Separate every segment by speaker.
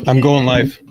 Speaker 1: I'm going live.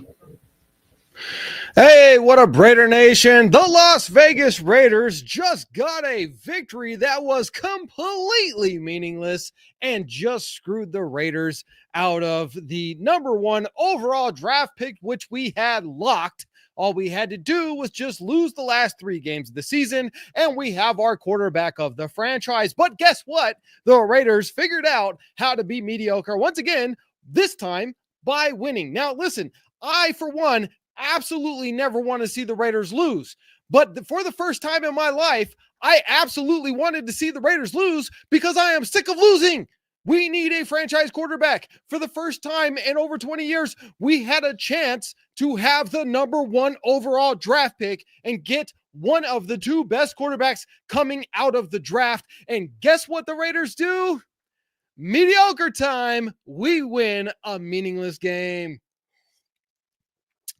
Speaker 1: Hey, what up, Raider Nation? The Las Vegas Raiders just got a victory that was completely meaningless and just screwed the Raiders out of the #1 overall draft pick, which we had locked. All we had to do was just lose the last 3 games of the season, and we have our quarterback of the franchise. But guess what? The Raiders figured out how to be mediocre once again, this time by winning. Now, listen, I, for one, absolutely never want to see the Raiders lose. But for the first time in my life, I absolutely wanted to see the Raiders lose because I am sick of losing. We need a franchise quarterback. For the first time in over 20 years, we had a chance to have the #1 overall draft pick and get one of the 2 best quarterbacks coming out of the draft. And guess what the Raiders do? Mediocre time. We win a meaningless game.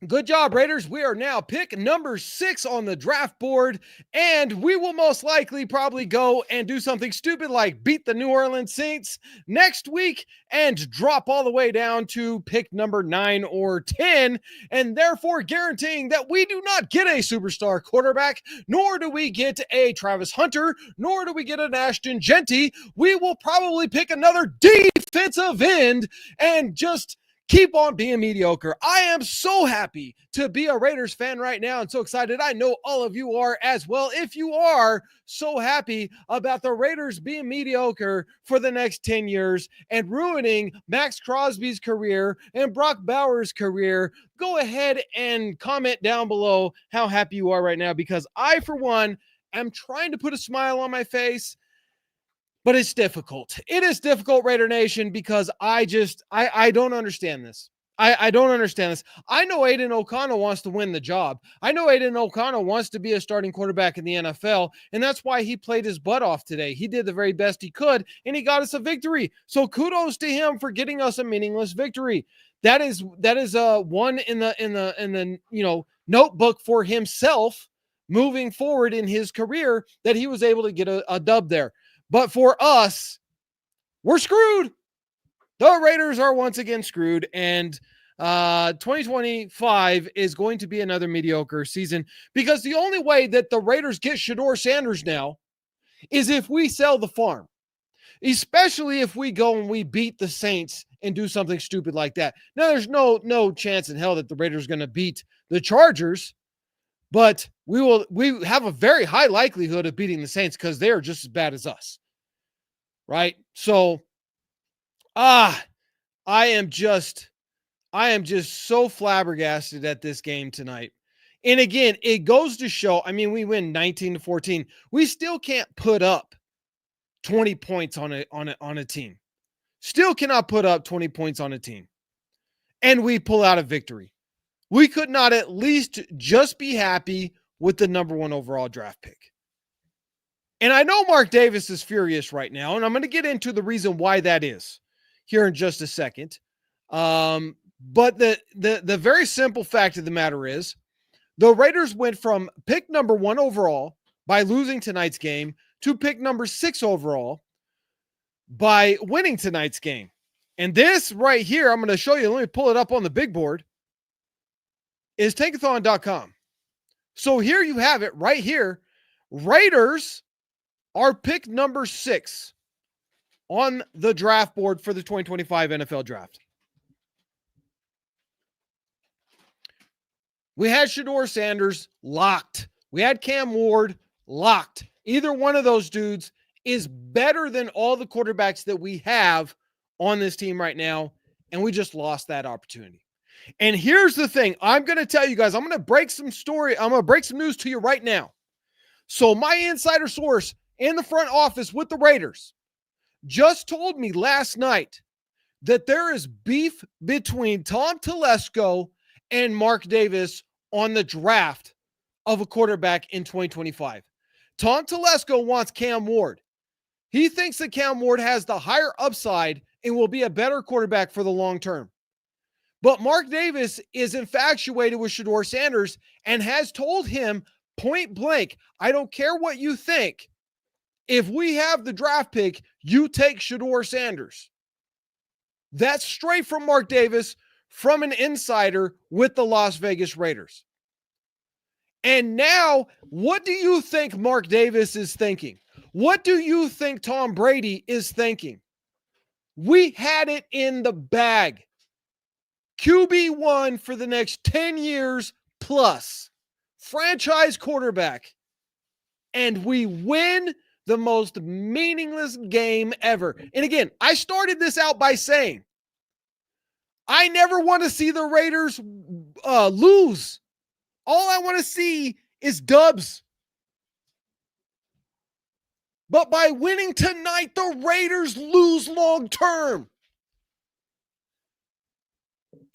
Speaker 1: Good job, Raiders. We are now pick number 6 on the draft board, and we will most likely probably go and do something stupid like beat the New Orleans Saints next week and drop all the way down to pick number 9 or 10, and therefore guaranteeing that we do not get a superstar quarterback, nor do we get a Travis Hunter, nor do we get an Ashton Genty. We will probably pick another defensive end and just keep on being mediocre. I am so happy to be a Raiders fan right now and so excited. I know all of you are as well. If you are so happy about the Raiders being mediocre for the next 10 years and ruining Max Crosby's career and Brock Bowers' career, go ahead and comment down below how happy you are right now, because I, for one, am trying to put a smile on my face. But it's difficult. It is difficult, Raider Nation, because I don't understand this. I don't understand this. I know Aiden O'Connell wants to win the job. I know Aiden O'Connell wants to be a starting quarterback in the NFL, and that's why he played his butt off today. He did the very best he could, and he got us a victory. So kudos to him for getting us a meaningless victory. That is one in the notebook for himself moving forward in his career, that he was able to get a dub there. But for us, we're screwed. The Raiders are once again screwed, and 2025 is going to be another mediocre season, because the only way that the Raiders get Shedeur Sanders now is if we sell the farm, especially if we go and we beat the Saints and do something stupid like that. Now, there's no chance in hell that the Raiders are going to beat the Chargers, but we have a very high likelihood of beating the Saints because they are just as bad as us. Right? So, I am just so flabbergasted at this game tonight. And again, it goes to show, I mean, we win 19-14. We still can't put up 20 points on a team. Still cannot put up 20 points on a team. And we pull out a victory. We could not at least just be happy with the #1 overall draft pick. And I know Mark Davis is furious right now, and I'm going to get into the reason why that is here in just a second. But the very simple fact of the matter is, the Raiders went from pick #1 overall by losing tonight's game to pick number 6 overall by winning tonight's game. And this right here, I'm going to show you. Let me pull it up on the big board. Is tankathon.com. So here you have it right here. Raiders are pick number 6 on the draft board for the 2025 NFL draft. We had Shedeur Sanders locked. We had Cam Ward locked. Either one of those dudes is better than all the quarterbacks that we have on this team right now, and we just lost that opportunity. And here's the thing. I'm going to tell you guys, I'm going to break some news to you right now. So my insider source in the front office with the Raiders just told me last night that there is beef between Tom Telesco and Mark Davis on the draft of a quarterback in 2025. Tom Telesco wants Cam Ward. He thinks that Cam Ward has the higher upside and will be a better quarterback for the long term. But Mark Davis is infatuated with Shedeur Sanders and has told him point blank, I don't care what you think. If we have the draft pick, you take Shedeur Sanders. That's straight from Mark Davis, from an insider with the Las Vegas Raiders. And now, what do you think Mark Davis is thinking? What do you think Tom Brady is thinking? We had it in the bag. QB1 for the next 10 years plus. Franchise quarterback. And we win the most meaningless game ever. And again, I started this out by saying, I never want to see the Raiders lose. All I want to see is dubs. But by winning tonight, the Raiders lose long term.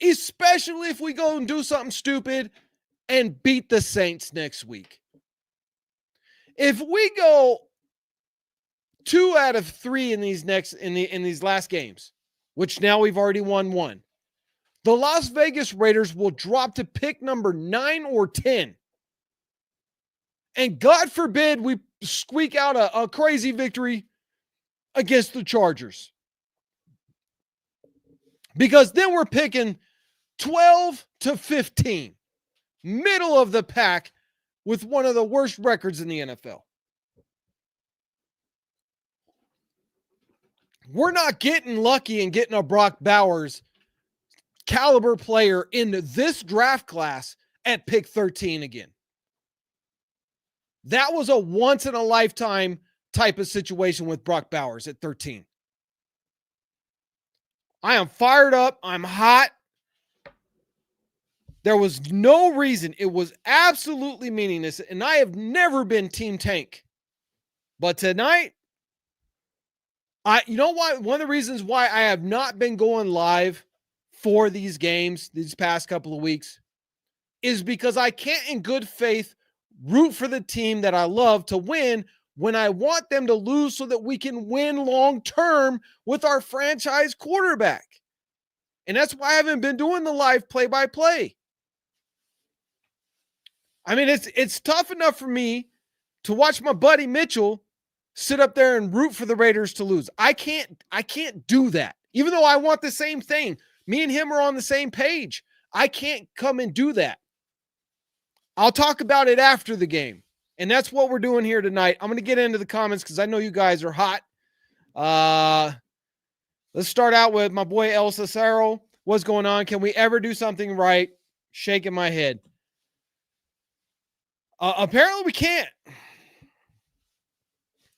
Speaker 1: Especially if we go and do something stupid and beat the Saints next week. If we go 2 out of 3 in these last games, which now we've already won 1, the Las Vegas Raiders will drop to pick number 9 or 10. And God forbid we squeak out a crazy victory against the Chargers. Because then we're picking 12 to 15. Middle of the pack with one of the worst records in the NFL. We're not getting lucky and getting a Brock Bowers caliber player in this draft class at pick 13 again. That was a once in a lifetime type of situation with Brock Bowers at 13. I am fired up. I'm hot. There was no reason. It was absolutely meaningless. And I have never been Team Tank. But tonight, you know what? One of the reasons why I have not been going live for these games these past couple of weeks is because I can't in good faith root for the team that I love to win when I want them to lose so that we can win long term with our franchise quarterback. And that's why I haven't been doing the live play-by-play. I mean, it's tough enough for me to watch my buddy Mitchell sit up there and root for the Raiders to lose. I can't do that. Even though I want the same thing. Me and him are on the same page. I can't come and do that. I'll talk about it after the game. And that's what we're doing here tonight. I'm going to get into the comments because I know you guys are hot. Let's start out with my boy El Cesaro. What's going on? Can we ever do something right? Shaking my head. Apparently we can't.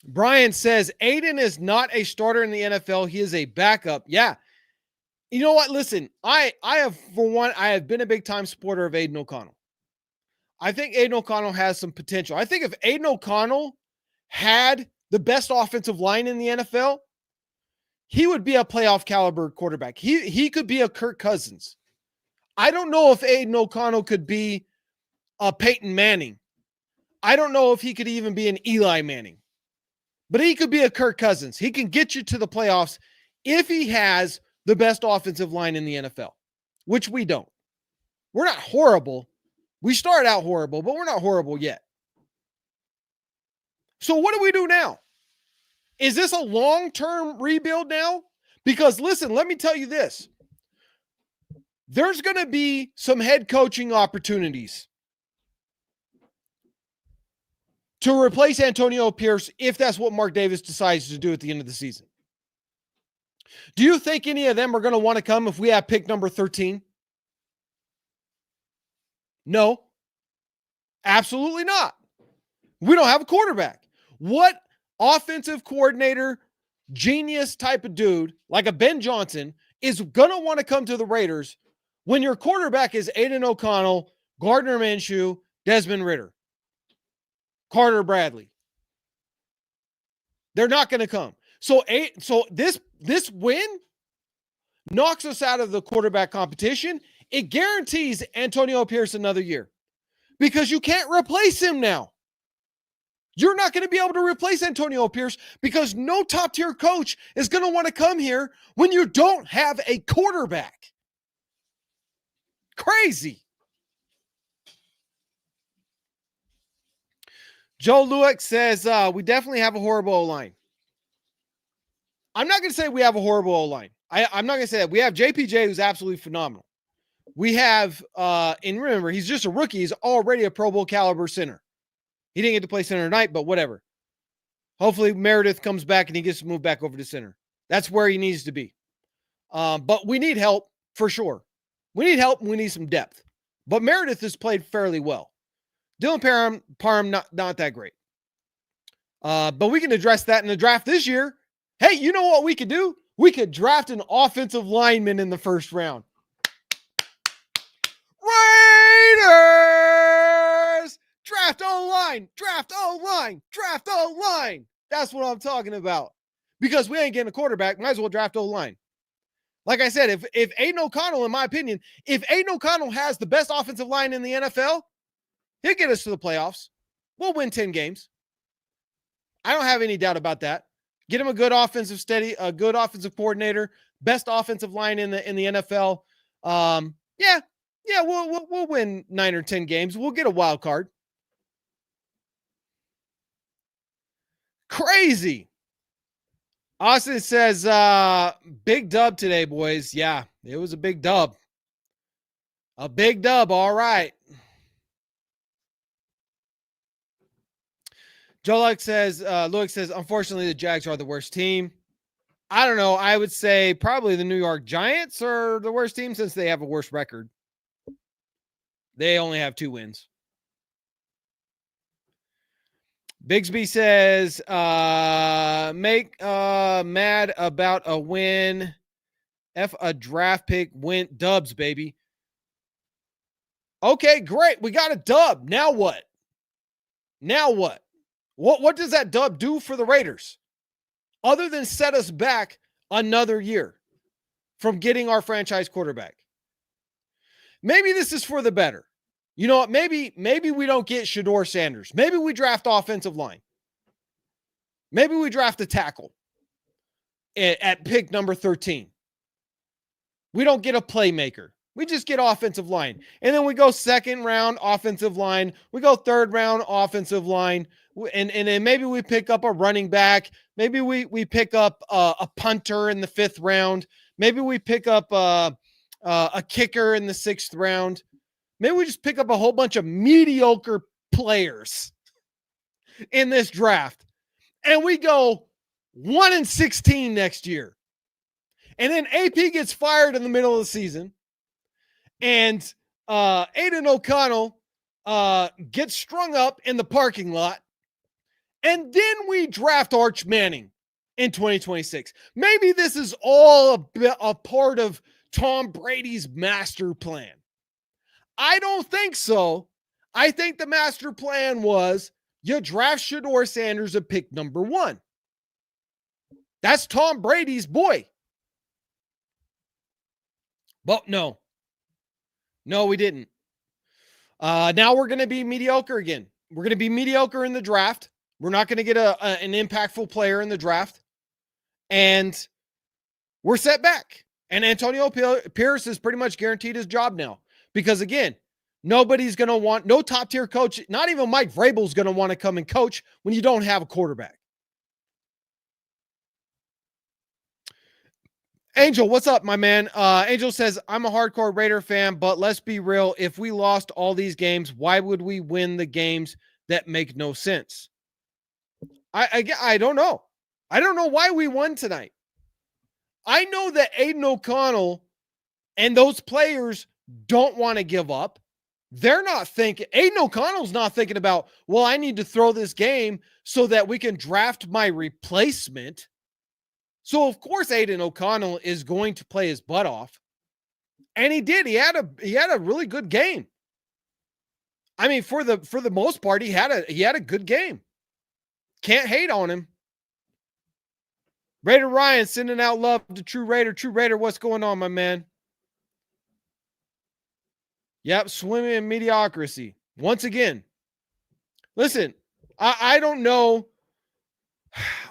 Speaker 1: Brian says, Aiden is not a starter in the NFL. He is a backup. Yeah. You know what? Listen, I have been a big time supporter of Aiden O'Connell. I think Aiden O'Connell has some potential. I think if Aiden O'Connell had the best offensive line in the NFL, he would be a playoff caliber quarterback. He could be a Kirk Cousins. I don't know if Aiden O'Connell could be a Peyton Manning. I don't know if he could even be an Eli Manning. But he could be a Kirk Cousins. He can get you to the playoffs if he has the best offensive line in the NFL, which we don't. We're not horrible. We start out horrible, but we're not horrible yet. So what do we do now? Is this a long-term rebuild now? Because listen, let me tell you this. There's going to be some head coaching opportunities to replace Antonio Pierce if that's what Mark Davis decides to do at the end of the season. Do you think any of them are going to want to come if we have pick number 13? No, absolutely not. We don't have a quarterback. What offensive coordinator, genius type of dude, like a Ben Johnson, is going to want to come to the Raiders when your quarterback is Aiden O'Connell, Gardner Minshew, Desmond Ridder, Carter Bradley? They're not going to come. So this win knocks us out of the quarterback competition. It guarantees Antonio Pierce another year because you can't replace him now. You're not going to be able to replace Antonio Pierce because no top-tier coach is going to want to come here when you don't have a quarterback. Crazy. Joe Lueck says, we definitely have a horrible O-line. I'm not going to say we have a horrible O-line. I'm not going to say that. We have JPJ, who's absolutely phenomenal. We have, and remember, he's just a rookie. He's already a Pro Bowl caliber center. He didn't get to play center tonight, but whatever. Hopefully Meredith comes back and he gets to move back over to center. That's where he needs to be. But we need help for sure. We need help and we need some depth. But Meredith has played fairly well. Dylan Parham not that great. But we can address that in the draft this year. Hey, you know what we could do? We could draft an offensive lineman in the first round. Raiders! Draft O-line! Draft O-line! Draft O-line! That's what I'm talking about. Because we ain't getting a quarterback, might as well draft O-line. Like I said, if Aiden O'Connell, in my opinion, if Aiden O'Connell has the best offensive line in the NFL, he'll get us to the playoffs. We'll win 10 games. I don't have any doubt about that. Get him a good offensive coordinator, best offensive line in the NFL. Yeah, we'll win 9 or 10 games. We'll get a wild card. Crazy. Austin says, big dub today, boys. Yeah, it was a big dub. A big dub, all right. Joe Luck says, unfortunately, the Jags are the worst team. I don't know. I would say probably the New York Giants are the worst team since they have a worse record. They only have 2 wins. Bigsby says, make mad about a win. F a draft pick went dubs, baby. Okay, great. We got a dub. Now what? What does that dub do for the Raiders? Other than set us back another year from getting our franchise quarterback. Maybe this is for the better. You know what? Maybe we don't get Shedeur Sanders. Maybe we draft offensive line. Maybe we draft a tackle at pick number 13. We don't get a playmaker. We just get offensive line. And then we go second round offensive line. We go third round offensive line. And then maybe we pick up a running back. Maybe we pick up a punter in the 5th round. Maybe we pick up a kicker in the 6th round. Maybe we just pick up a whole bunch of mediocre players in this draft. And we go 1-16 next year. And then AP gets fired in the middle of the season. And Aiden O'Connell gets strung up in the parking lot. And then we draft Arch Manning in 2026. Maybe this is all a part of Tom Brady's master plan. I don't think so. I think the master plan was you draft Shedeur Sanders at pick number 1. That's Tom Brady's boy. But no, we didn't. Now we're going to be mediocre again. We're going to be mediocre in the draft. We're not going to get an impactful player in the draft. And we're set back. And Antonio Pierce is pretty much guaranteed his job now. Because again, nobody's going to want, no top tier coach, not even Mike Vrabel's going to want to come and coach when you don't have a quarterback. Angel, what's up, my man? Angel says, I'm a hardcore Raider fan, but let's be real. If we lost all these games, why would we win the games that make no sense? I don't know. I don't know why we won tonight. I know that Aiden O'Connell and those players don't want to give up. They're not thinking, Aiden O'Connell's not thinking about, well, I need to throw this game so that we can draft my replacement. So of course Aiden O'Connell is going to play his butt off. And he did. He had a really good game. I mean, for the most part, he had a good game. Can't hate on him. Raider Ryan sending out love to True Raider. True Raider, what's going on, my man? Yep, swimming in mediocrity. Once again. Listen, I don't know.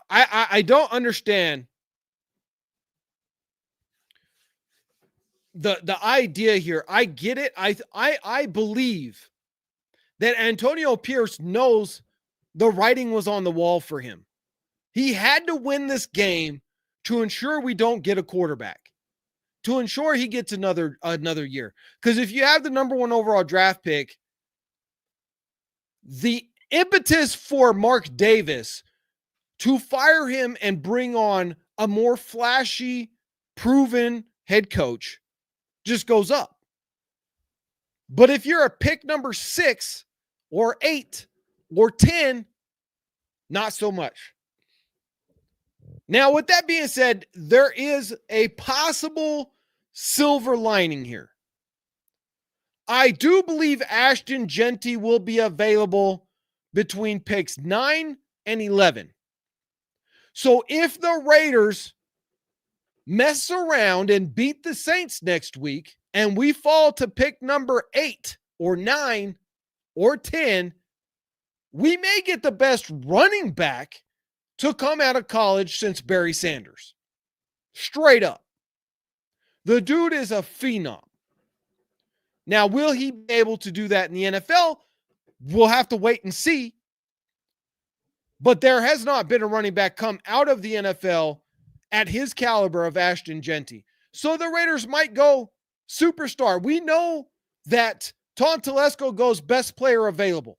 Speaker 1: I don't understand the idea here. I get it. I believe that Antonio Pierce knows the writing was on the wall for him. He had to win this game to ensure we don't get a quarterback. to ensure he gets another year. Because if you have the number 1 overall draft pick, the impetus for Mark Davis to fire him and bring on a more flashy, proven head coach just goes up. But if you're a pick number 6 or 8 or 10, not so much. Now, with that being said, there is a possible silver lining here. I do believe Ashton Jeanty will be available between picks 9 and 11. So if the Raiders mess around and beat the Saints next week and we fall to pick number 8 or 9 or 10, we may get the best running back to come out of college since Barry Sanders. Straight up. The dude is a phenom. Now, will he be able to do that in the NFL? We'll have to wait and see. But there has not been a running back come out of the NFL at his caliber of Ashton Jeanty. So the Raiders might go superstar. We know that Tom Telesco goes best player available.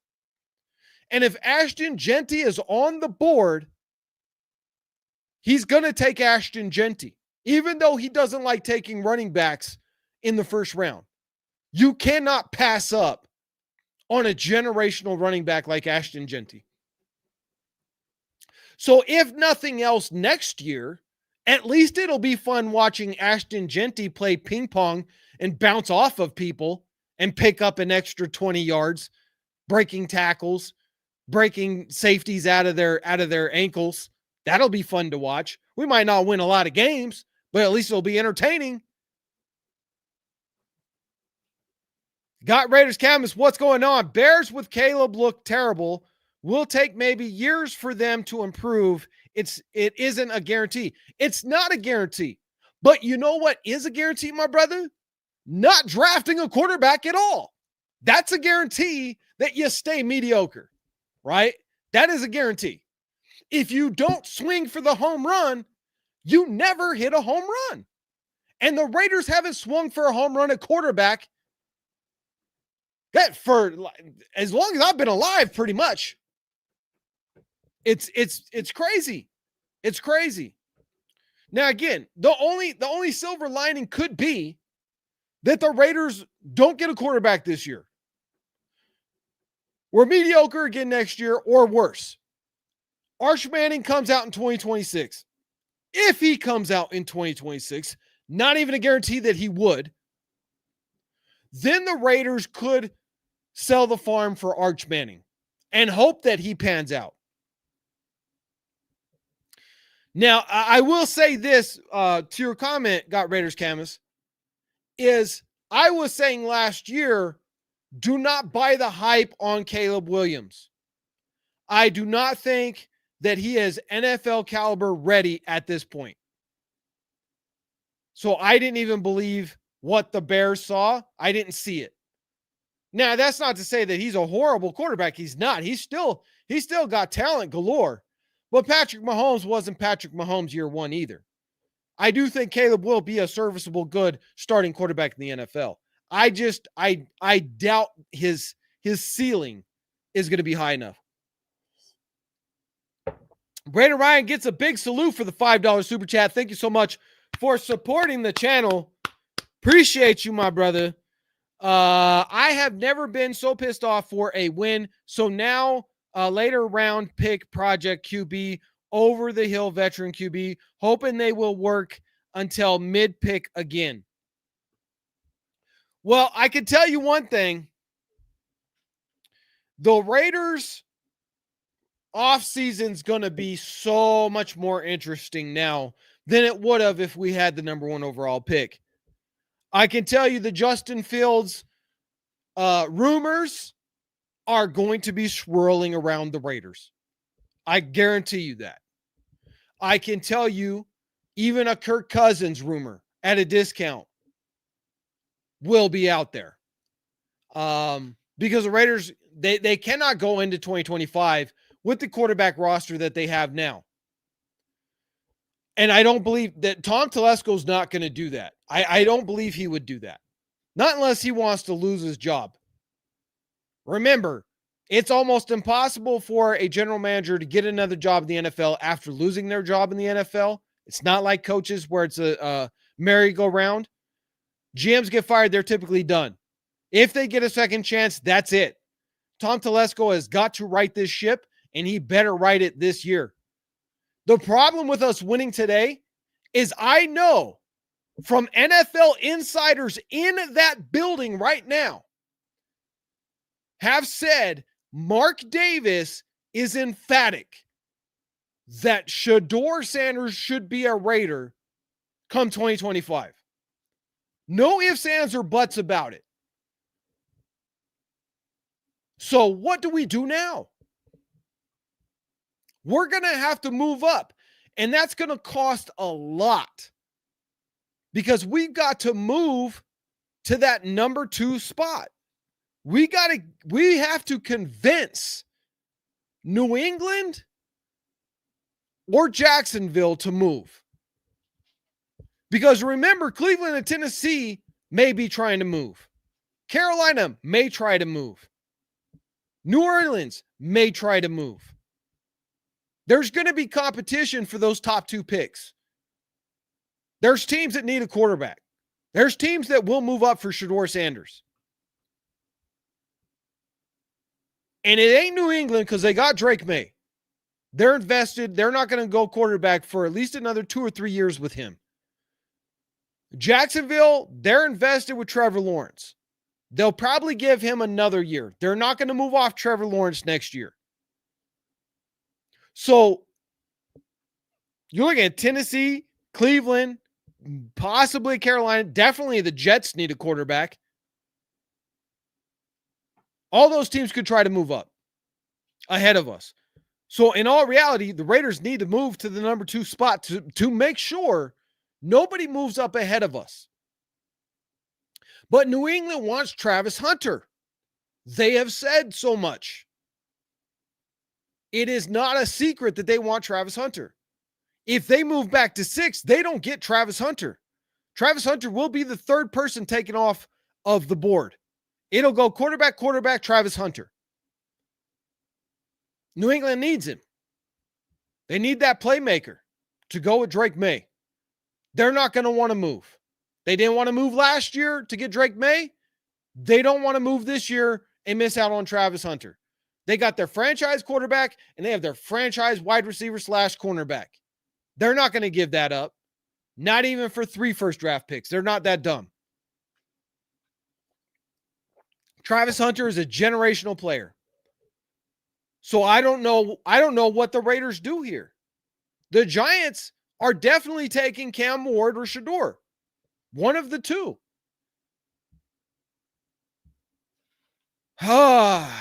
Speaker 1: And if Ashton Jeanty is on the board, he's going to take Ashton Jeanty, even though he doesn't like taking running backs in the first round. You cannot pass up on a generational running back like Ashton Jeanty. So if nothing else next year, at least it'll be fun watching Ashton Jeanty play ping pong and bounce off of people and pick up an extra 20 yards, breaking tackles, breaking safeties out of their ankles. That'll be fun to watch. We might not win a lot of games, but at least it'll be entertaining. Got Raiders Canvas, what's going on? Bears with Caleb look terrible. Will take maybe years for them to improve. It isn't a guarantee. It's not a guarantee. But you know what is a guarantee, my brother? Not drafting a quarterback at all. That's a guarantee that you stay mediocre, right? That is a guarantee. If you don't swing for the home run, you never hit a home run. And the Raiders haven't swung for a home run at quarterback that for as long as I've been alive, pretty much. It's crazy. It's crazy. Now, again, the only silver lining could be that the Raiders don't get a quarterback this year. We're mediocre again next year or worse. Arch Manning comes out in 2026. If he comes out in 2026, not even a guarantee that he would, then the Raiders could sell the farm for Arch Manning and hope that he pans out. Now, I will say this to your comment, Got Raiders Camus, is I was saying last year, do not buy the hype on Caleb Williams. I do not think that he is NFL caliber ready at this point. So I didn't even believe what the Bears saw. I didn't see it. Now, that's not to say that he's a horrible quarterback. He's not. He's still got talent galore. But Patrick Mahomes wasn't Patrick Mahomes year one either. I do think Caleb will be a serviceable, good starting quarterback in the NFL. I doubt his ceiling is going to be high enough. Brandon Ryan gets a big salute for the $5 super chat. Thank you so much for supporting the channel. Appreciate you, my brother. I have never been so pissed off for a win. So now later round pick project QB, over the hill veteran QB, hoping they will work until mid pick again. Well, I can tell you one thing. The Raiders offseason's going to be so much more interesting now than it would have if we had the number 1 overall pick. I can tell you the Justin Fields rumors are going to be swirling around the Raiders. I guarantee you that. I can tell you even a Kirk Cousins rumor at a discount will be out there. Because the Raiders, they cannot go into 2025 with the quarterback roster that they have now. And I don't believe that Tom Telesco's not going to do that. I don't believe he would do that. Not unless he wants to lose his job. Remember, it's almost impossible for a general manager to get another job in the NFL after losing their job in the NFL. It's not like coaches where it's a merry-go-round. GMs get fired, they're typically done. If they get a second chance, that's it. Tom Telesco has got to right this ship, and he better right it this year. The problem with us winning today is I know from NFL insiders in that building right now have said Mark Davis is emphatic that Shedeur Sanders should be a Raider come 2025. No ifs, ands, or buts about it. So what do we do now? We're going to have to move up, and that's going to cost a lot because we've got to move to that number 2 spot. We have to convince New England or Jacksonville to move. Because remember, Cleveland and Tennessee may be trying to move. Carolina may try to move. New Orleans may try to move. There's going to be competition for those top 2 picks. There's teams that need a quarterback. There's teams that will move up for Shedeur Sanders. And it ain't New England because they got Drake May. They're invested. They're not going to go quarterback for at least another 2 or 3 years with him. Jacksonville, they're invested with Trevor Lawrence. They'll probably give him another year. They're not going to move off Trevor Lawrence next year. So you're looking at Tennessee, Cleveland, possibly Carolina. Definitely the Jets need a quarterback. All those teams could try to move up ahead of us. So in all reality, the Raiders need to move to the number 2 spot to make sure nobody moves up ahead of us. But New England wants Travis Hunter. They have said so much. It is not a secret that they want Travis Hunter. If they move back to 6, they don't get Travis Hunter. Travis Hunter will be the 3rd person taken off of the board. It'll go quarterback, Travis Hunter. New England needs him. They need that playmaker to go with Drake May. They're not going to want to move. They didn't want to move last year to get Drake May. They don't want to move this year and miss out on Travis Hunter. They got their franchise quarterback and they have their franchise wide receiver / cornerback. They're not going to give that up. Not even for 3 first-draft picks. They're not that dumb. Travis Hunter is a generational player. So I don't know what the Raiders do here. The Giants are definitely taking Cam Ward or Shedeur. One of the 2. My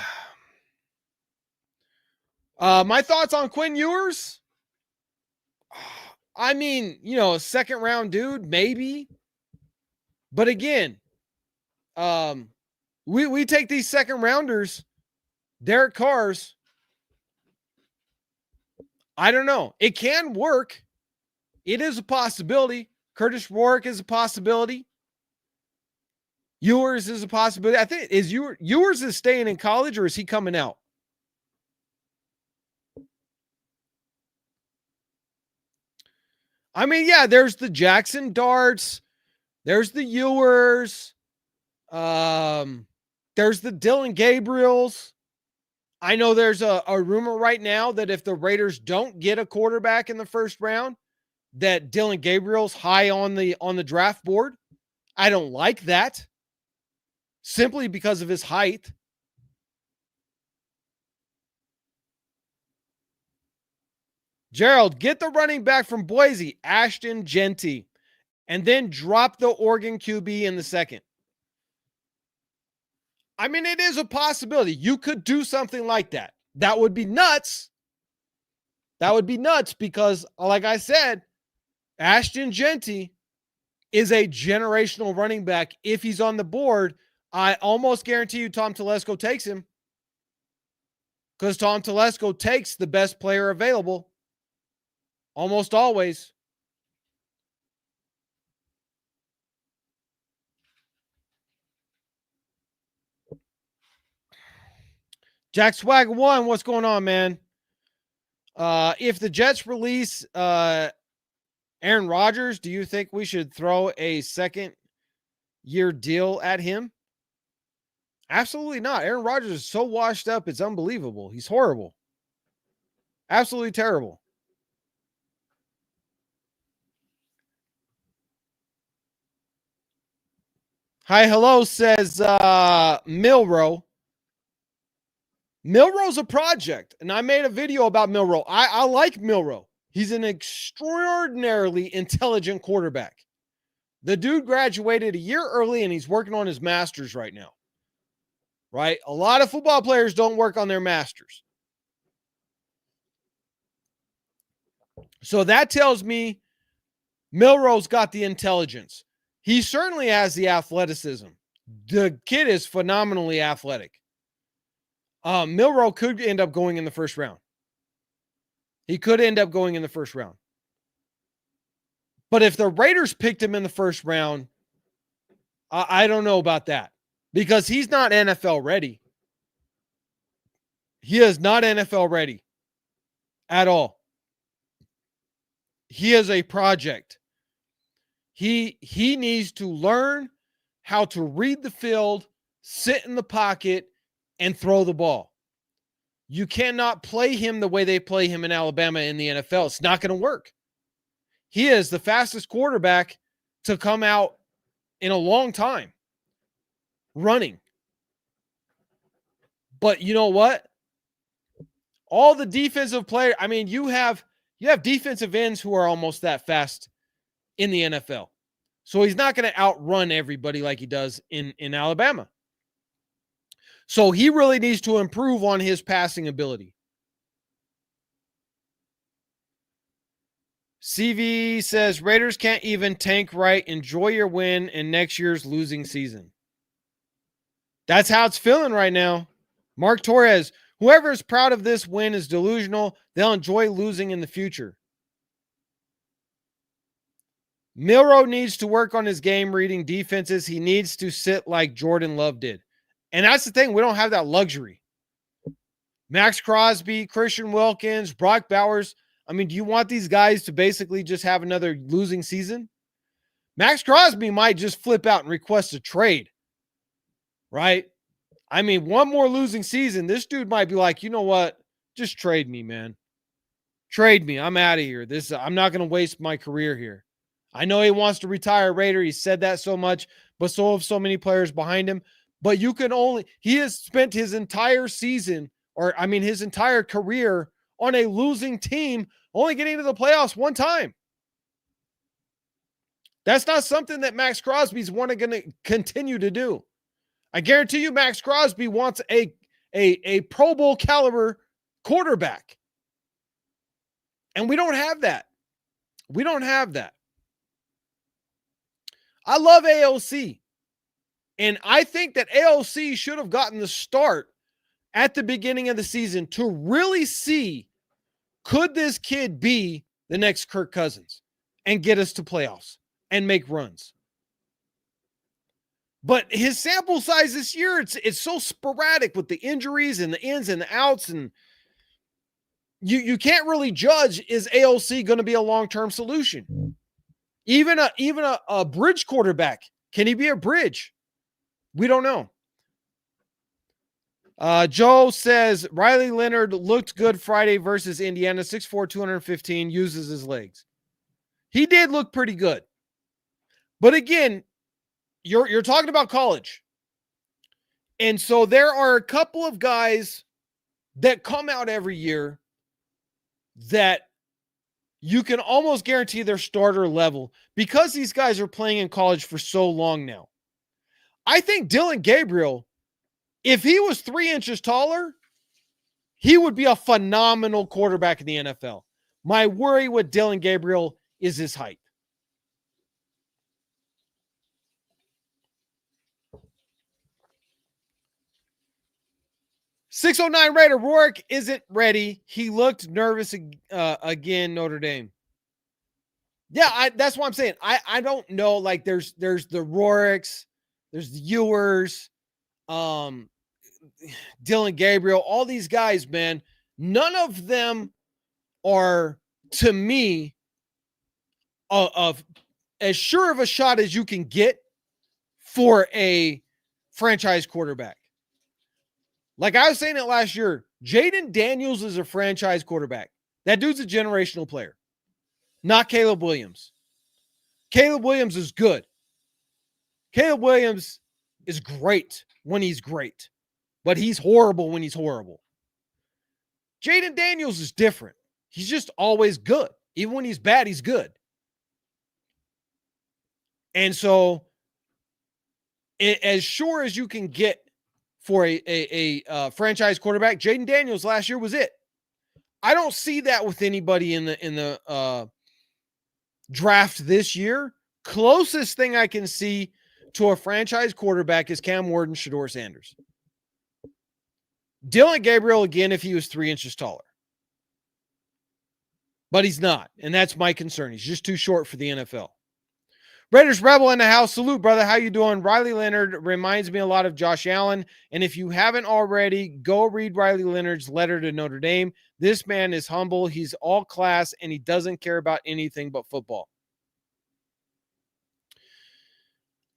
Speaker 1: thoughts on Quinn Ewers? I mean, a second round dude, maybe. But again, we take these second rounders, Derek Carr's. I don't know. It can work. It is a possibility. Curtis Rourke is a possibility. Ewers is a possibility. I think Ewers is staying in college or is he coming out? I mean, yeah, there's the Jackson Darts. There's the Ewers. There's the Dylan Gabriels. I know there's a rumor right now that if the Raiders don't get a quarterback in the first round, that Dylan Gabriel's high on the draft board. I don't like that. Simply because of his height. Gerald, get the running back from Boise, Ashton Genty, and then drop the Oregon QB in the second. I mean, it is a possibility. You could do something like that. That would be nuts. That would be nuts because, like I said, Ashton Genty is a generational running back. If he's on the board, I almost guarantee you Tom Telesco takes him because Tom Telesco takes the best player available almost always. Jack Swag 1, what's going on, man? If the Jets release Aaron Rodgers, do you think we should throw a second-year deal at him? Absolutely not. Aaron Rodgers is so washed up, it's unbelievable. He's horrible. Absolutely terrible. Hi, hello, says Milrow. Milrow's a project, and I made a video about Milrow. I like Milrow. He's an extraordinarily intelligent quarterback. The dude graduated a year early, and he's working on his master's right now. Right? A lot of football players don't work on their masters. So that tells me Milrow's got the intelligence. He certainly has the athleticism. The kid is phenomenally athletic. Milrow could end up going in the first round. He could end up going in the first round. But if the Raiders picked him in the first round, I don't know about that. Because he's not NFL ready. He is not NFL ready at all. He is a project. He needs to learn how to read the field, sit in the pocket, and throw the ball. You cannot play him the way they play him in Alabama in the NFL. It's not going to work. He is the fastest quarterback to come out in a long time running. But you know what? All the defensive players, I mean, you have defensive ends who are almost that fast in the NFL. So he's not going to outrun everybody like he does in Alabama. So he really needs to improve on his passing ability. CV says, Raiders can't even tank right. Enjoy your win in next year's losing season. That's how it's feeling right now. Mark Torres, whoever is proud of this win is delusional. They'll enjoy losing in the future. Milrow needs to work on his game reading defenses. He needs to sit like Jordan Love did. And that's the thing. We don't have that luxury. Max Crosby, Christian Wilkins, Brock Bowers. I mean, do you want these guys to basically just have another losing season? Max Crosby might just flip out and request a trade. Right? I mean, one more losing season, this dude might be like, you know what? Just trade me, man. Trade me. I'm out of here. I'm not going to waste my career here. I know he wants to retire Raider. He said that so much, but so have so many players behind him. But he has spent his entire season, his entire career on a losing team, only getting to the playoffs one time. That's not something that Max Crosby's going to continue to do. I guarantee you Max Crosby wants a Pro Bowl caliber quarterback. And we don't have that. We don't have that. I love AOC. And I think that AOC should have gotten the start at the beginning of the season to really see, could this kid be the next Kirk Cousins and get us to playoffs and make runs? But his sample size this year, it's so sporadic with the injuries and the ins and the outs, and you can't really judge, is AOC going to be a long-term solution? Even a bridge quarterback, can he be a bridge? We don't know. Joe says Riley Leonard looked good Friday versus Indiana, 6'4", 215, uses his legs. He did look pretty good. But again, you're talking about college. And so there are a couple of guys that come out every year that you can almost guarantee their starter level because these guys are playing in college for so long now. I think Dylan Gabriel, if he was 3 inches taller, he would be a phenomenal quarterback in the NFL. My worry with Dylan Gabriel is his height. .609 Raider, Rourke isn't ready. He looked nervous again, Notre Dame. Yeah, that's what I'm saying. I don't know. Like there's the Rourkes, there's the Ewers. Dylan Gabriel, all these guys, man, none of them are, to me, of as sure of a shot as you can get for a franchise quarterback. Like I was saying it last year, Jaden Daniels is a franchise quarterback. That dude's a generational player, not Caleb Williams. Caleb Williams is good. Caleb Williams is great when he's great, but he's horrible when he's horrible. Jaden Daniels is different. He's just always good. Even when he's bad, he's good. And so, as sure as you can get for a franchise quarterback, Jaden Daniels last year was it. I don't see that with anybody in the draft this year. Closest thing I can see to a franchise quarterback is Cam Ward and Shedeur Sanders. Dylan Gabriel, again, if he was 3 inches taller. But he's not, and that's my concern. He's just too short for the NFL. Raiders Rebel in the house. Salute, brother. How you doing? Riley Leonard reminds me a lot of Josh Allen, and if you haven't already, go read Riley Leonard's letter to Notre Dame. This man is humble. He's all class, and he doesn't care about anything but football.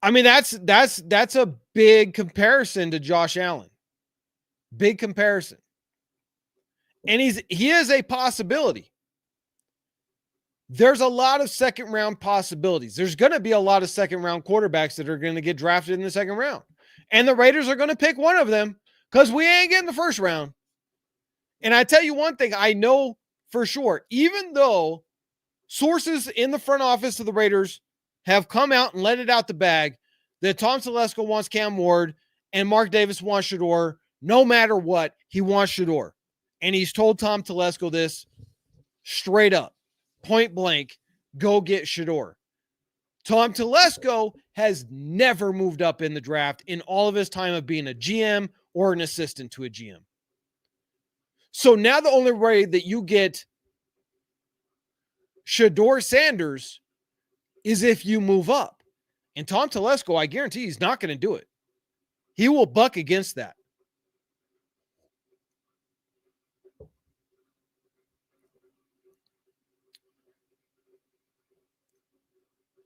Speaker 1: I mean, that's a big comparison to Josh Allen. Big comparison. And he is a possibility. There's a lot of second round possibilities. There's going to be a lot of second round quarterbacks that are going to get drafted in the second round. And the Raiders are going to pick one of them because we ain't getting the first round. And I tell you one thing, I know for sure, even though sources in the front office of the Raiders have come out and let it out the bag that Tom Telesco wants Cam Ward and Mark Davis wants Shedeur, no matter what, he wants Shedeur. And he's told Tom Telesco this straight up. Point blank, go get Shedeur. Tom Telesco has never moved up in the draft in all of his time of being a GM or an assistant to a GM. So now the only way that you get Shedeur Sanders is if you move up. And Tom Telesco, I guarantee he's not going to do it. He will buck against that.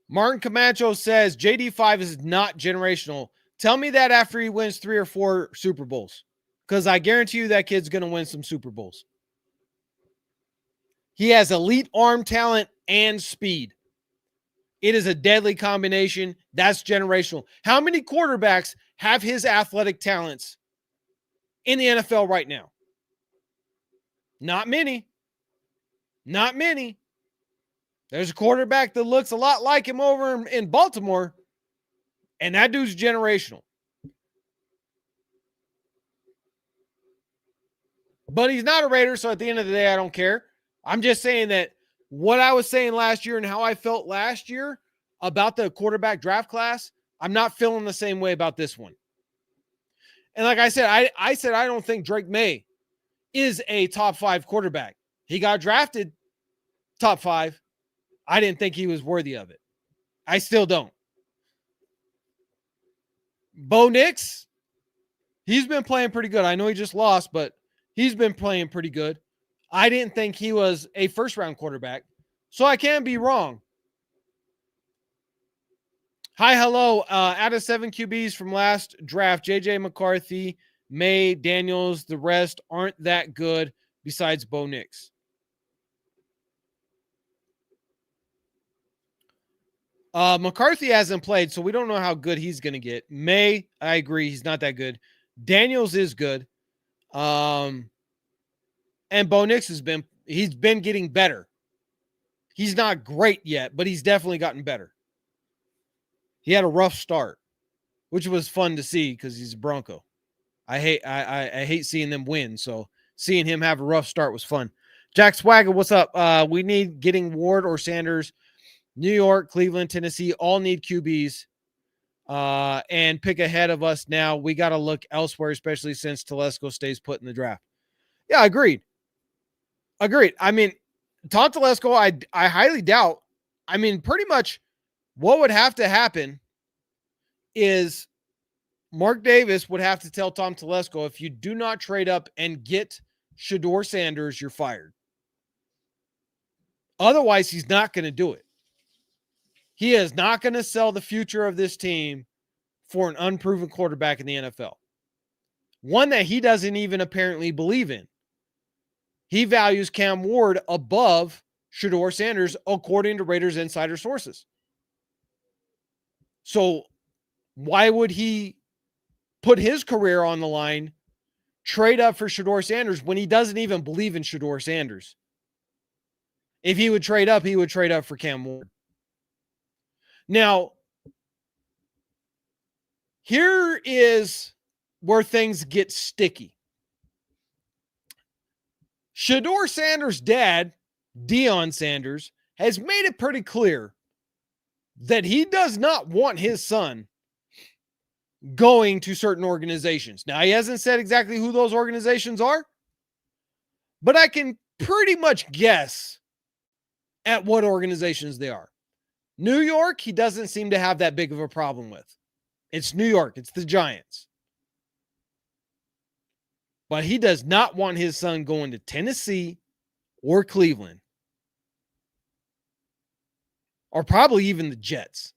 Speaker 1: Martin Camacho says JD5 is not generational. Tell me that after he wins 3 or 4 Super Bowls, because I guarantee you that kid's going to win some Super Bowls. He has elite arm talent and speed. It is a deadly combination. That's generational. How many quarterbacks have his athletic talents in the NFL right now? Not many. Not many. There's a quarterback that looks a lot like him over in Baltimore, and that dude's generational. But he's not a Raider, so at the end of the day, I don't care. I'm just saying that what I was saying last year and how I felt last year about the quarterback draft class, I'm not feeling the same way about this one. And like I said, I said I don't think Drake May is a top 5 quarterback. He got drafted top 5. I didn't think he was worthy of it. I still don't. Bo Nix, he's been playing pretty good. I know he just lost, but he's been playing pretty good. I didn't think he was a first-round quarterback, so I can be wrong. Hi, hello. Out of 7 QBs from last draft, J.J. McCarthy, May, Daniels, the rest aren't that good besides Bo Nix. McCarthy hasn't played, so we don't know how good he's going to get. May, I agree, he's not that good. Daniels is good. And Bo Nix he's been getting better. He's not great yet, but he's definitely gotten better. He had a rough start, which was fun to see because he's a Bronco. I hate seeing them win, so seeing him have a rough start was fun. Jack Swagger, what's up? We need getting Ward or Sanders. New York, Cleveland, Tennessee all need QBs and pick ahead of us now. We got to look elsewhere, especially since Telesco stays put in the draft. Yeah, agreed. I mean, Tom Telesco, I highly doubt. I mean, pretty much what would have to happen is Mark Davis would have to tell Tom Telesco, if you do not trade up and get Shedeur Sanders, you're fired. Otherwise, he's not going to do it. He is not going to sell the future of this team for an unproven quarterback in the NFL. One that he doesn't even apparently believe in. He values Cam Ward above Shedeur Sanders, according to Raiders insider sources. So why would he put his career on the line, trade up for Shedeur Sanders when he doesn't even believe in Shedeur Sanders? If he would trade up, he would trade up for Cam Ward. Now, here is where things get sticky. Shedeur Sanders' dad, Deion Sanders, has made it pretty clear that he does not want his son going to certain organizations. Now, he hasn't said exactly who those organizations are, but I can pretty much guess at what organizations they are. New York, he doesn't seem to have that big of a problem with. It's New York. It's the Giants. But he does not want his son going to Tennessee or Cleveland. Or probably even the Jets.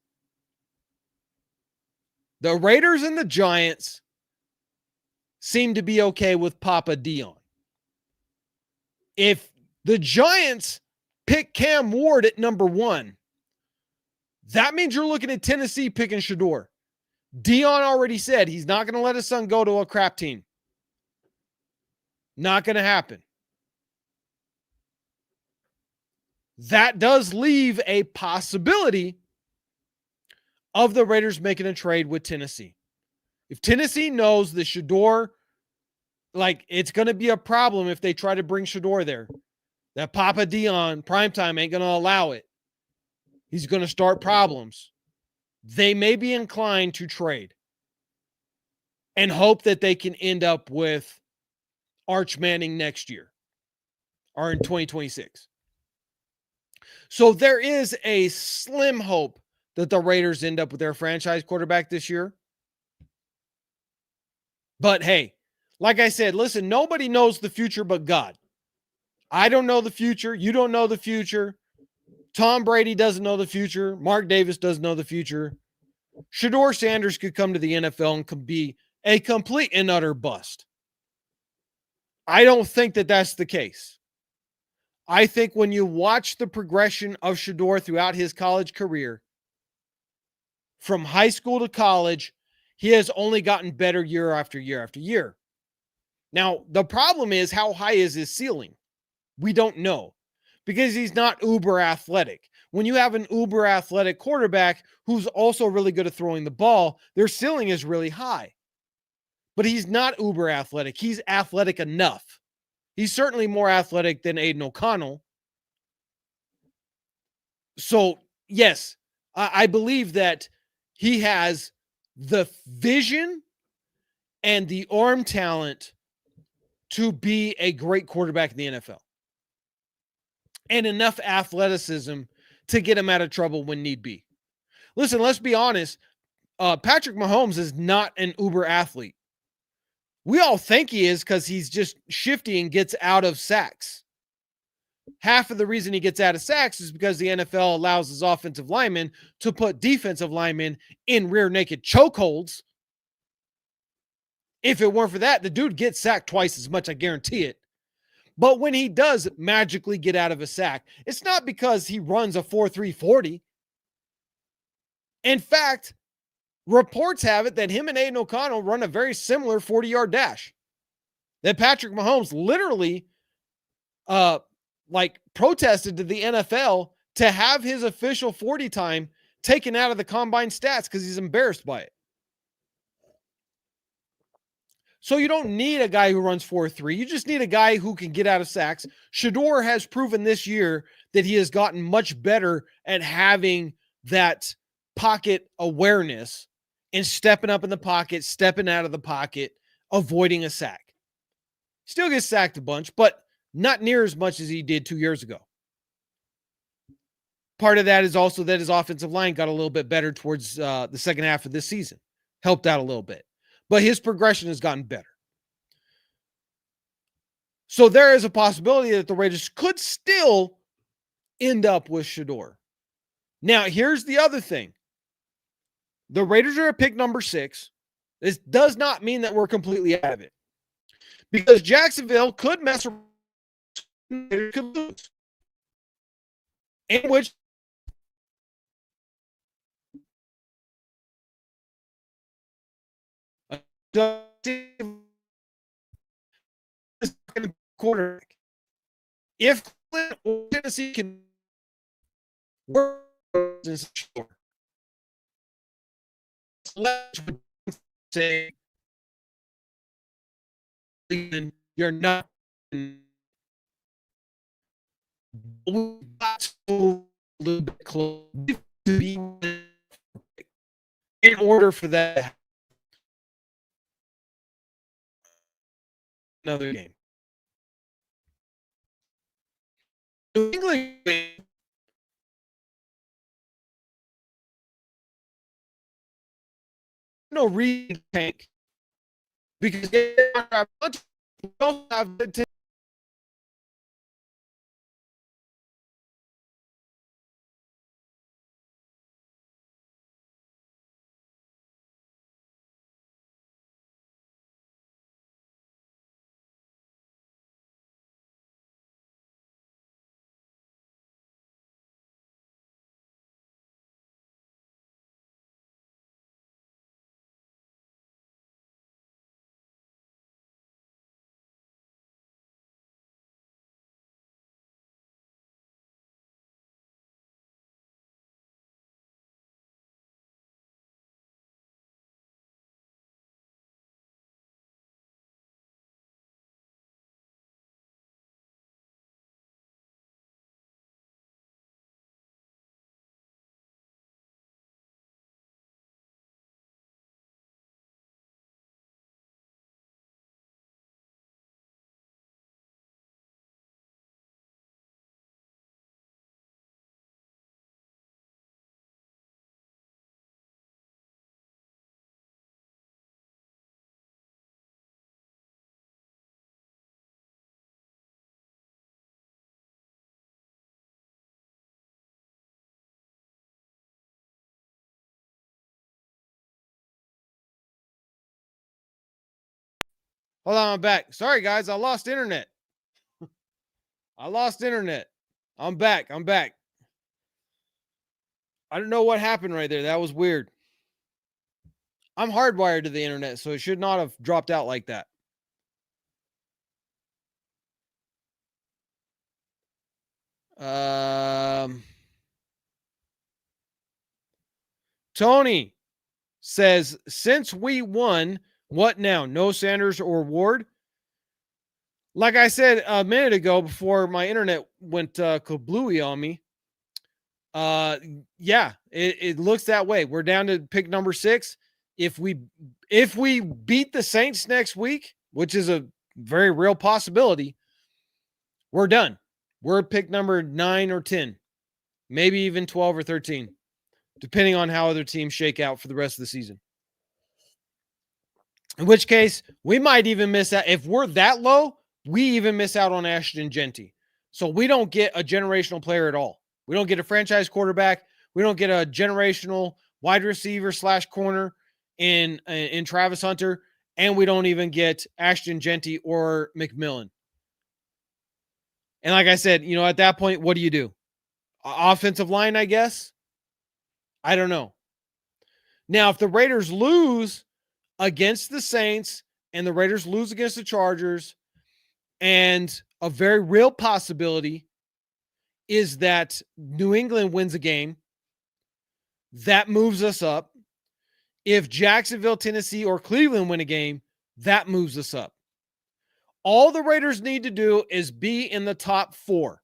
Speaker 1: The Raiders and the Giants seem to be okay with Papa Deion. If the Giants pick Cam Ward at number 1, that means you're looking at Tennessee picking Shedeur. Deion already said he's not going to let his son go to a crap team. Not going to happen. That does leave a possibility of the Raiders making a trade with Tennessee. If Tennessee knows the Shedeur, it's going to be a problem if they try to bring Shedeur there. That Papa Deion, primetime, ain't going to allow it. He's going to start problems. They may be inclined to trade and hope that they can end up with Arch Manning next year or in 2026. So there is a slim hope that the Raiders end up with their franchise quarterback this year. But hey, like I said, listen, nobody knows the future but God. I don't know the future. You don't know the future. Tom Brady doesn't know the future. Mark Davis doesn't know the future. Shedeur Sanders could come to the NFL and could be a complete and utter bust. I don't think that that's the case. I think when you watch the progression of Shedeur throughout his college career, from high school to college, he has only gotten better year after year after year. Now, the problem is, how high is his ceiling? We don't know, because he's not uber athletic. When you have an uber athletic quarterback who's also really good at throwing the ball, their ceiling is really high. But he's not uber athletic. He's athletic enough. He's certainly more athletic than Aiden O'Connell. So, yes, I believe that he has the vision and the arm talent to be a great quarterback in the NFL. And enough athleticism to get him out of trouble when need be. Listen, let's be honest. Patrick Mahomes is not an uber athlete. We all think he is because he's just shifty and gets out of sacks. Half of the reason he gets out of sacks is because the NFL allows his offensive linemen to put defensive linemen in rear naked chokeholds. If it weren't for that, the dude gets sacked twice as much, I guarantee it. But when he does magically get out of a sack, it's not because he runs a 4.3 40. In fact, reports have it that him and Aiden O'Connell run a very similar 40-yard dash. That Patrick Mahomes literally protested to the NFL to have his official 40 time taken out of the combine stats because he's embarrassed by it. So you don't need a guy who runs 4.3. You just need a guy who can get out of sacks. Shedeur has proven this year that he has gotten much better at having that pocket awareness and stepping up in the pocket, stepping out of the pocket, avoiding a sack. Still gets sacked a bunch, but not near as much as he did 2 years ago. Part of that is also that his offensive line got a little bit better towards the second half of this season. Helped out a little bit. but his progression has gotten better. So there is a possibility that the Raiders could still end up with Shedeur. Now, here's the other thing. The Raiders are at pick number 6. This does not mean that we're completely out of it. Because Jacksonville could mess around, could lose. In which quarterback. If Cleveland or Tennessee can work, say you're not a little bit close to be in order for that another game. New England no reason tank because they don't have the Hold on, I'm back. Sorry, guys, I lost internet. I'm back. I don't know what happened right there. That was weird. I'm hardwired to the internet, so it should not have dropped out like that. Tony says, since we won, what now? No Sanders or Ward? Like I said a minute ago before my internet went kablooey on me, yeah, it looks that way. We're down to pick number 6. If we beat the Saints next week, which is a very real possibility, we're done. We're pick number 9 or 10, maybe even 12 or 13, depending on how other teams shake out for the rest of the season. In which case, we might even miss out. If we're that low, we even miss out on Ashton Genty. So we don't get a generational player at all. We don't get a franchise quarterback. We don't get a generational wide receiver / corner in Travis Hunter. And we don't even get Ashton Genty or McMillan. And like I said, at that point, what do you do? Offensive line, I guess? I don't know. Now, if the Raiders lose against the Saints and the Raiders lose against the Chargers, and a very real possibility is that New England wins a game, that moves us up. If Jacksonville, Tennessee, or Cleveland win a game, that moves us up. All the Raiders need to do is be in the top 4.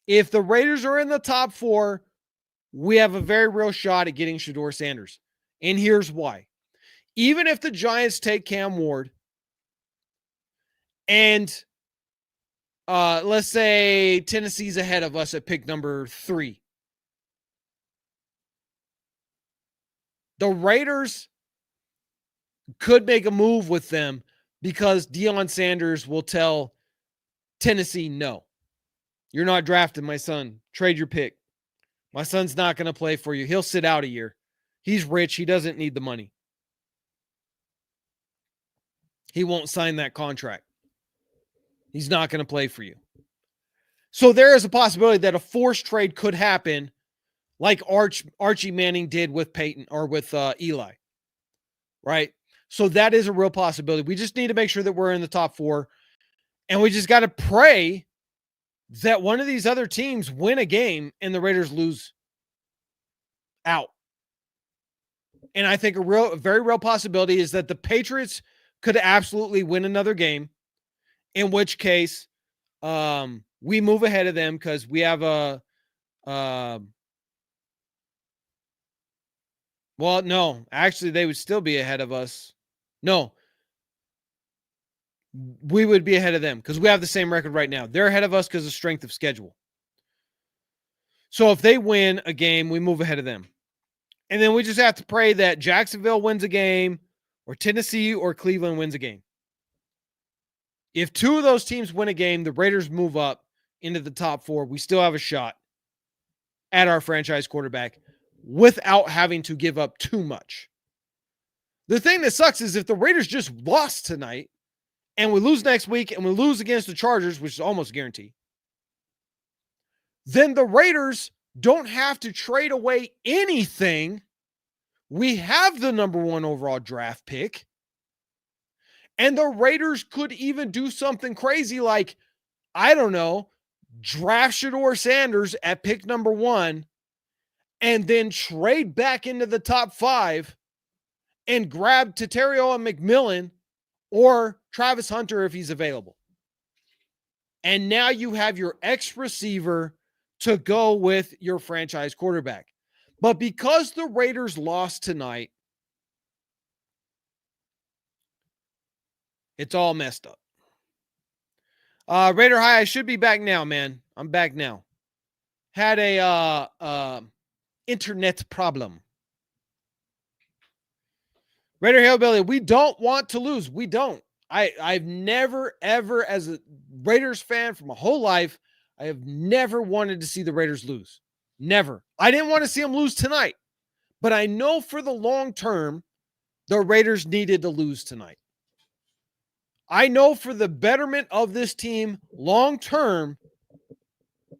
Speaker 1: If the Raiders are in the top 4, we have a very real shot at getting Shedeur Sanders. And here's why. Even if the Giants take Cam Ward and let's say Tennessee's ahead of us at pick number 3, the Raiders could make a move with them because Deion Sanders will tell Tennessee, no, you're not drafting my son. Trade your pick. My son's not going to play for you. He'll sit out a year. He's rich. He doesn't need the money. He won't sign that contract. He's not going to play for you. So there is a possibility that a forced trade could happen like Archie Manning did with Peyton or with Eli, right? So that is a real possibility. We just need to make sure that we're in the top 4, and we just got to pray that one of these other teams win a game and the Raiders lose out. And I think a very real possibility is that the Patriots could absolutely win another game, in which case we move ahead of them because we have a well, no, actually they would still be ahead of us. No, we would be ahead of them because we have the same record right now. They're ahead of us because of strength of schedule. So if they win a game, we move ahead of them. And then we just have to pray that Jacksonville wins a game or Tennessee or Cleveland wins a game. If 2 of those teams win a game, the Raiders move up into the top 4. We still have a shot at our franchise quarterback without having to give up too much. The thing that sucks is if the Raiders just lost tonight and we lose next week and we lose against the Chargers, which is almost guaranteed, then the Raiders don't have to trade away anything. We have the number 1 overall draft pick. And the Raiders could even do something crazy like, I don't know, draft Shedeur Sanders at pick number 1 and then trade back into the top 5 and grab Tatario and McMillan or Travis Hunter if he's available. And now you have your ex-receiver to go with your franchise quarterback. But because the Raiders lost tonight, it's all messed up. Raider High, I should be back now, man. I'm back now. Had a internet problem. Raider Hillbilly, we don't want to lose. We don't. I've never, ever, as a Raiders fan for my whole life, I have never wanted to see the Raiders lose. Never. I didn't want to see them lose tonight. But I know for the long term, the Raiders needed to lose tonight. I know for the betterment of this team long term,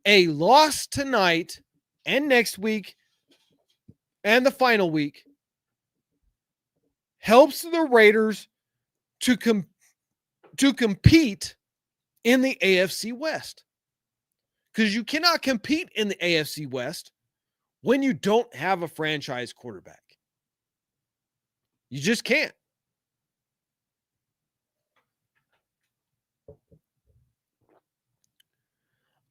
Speaker 1: a loss tonight and next week and the final week helps the Raiders to compete in the AFC West. Because you cannot compete in the AFC West when you don't have a franchise quarterback. You just can't.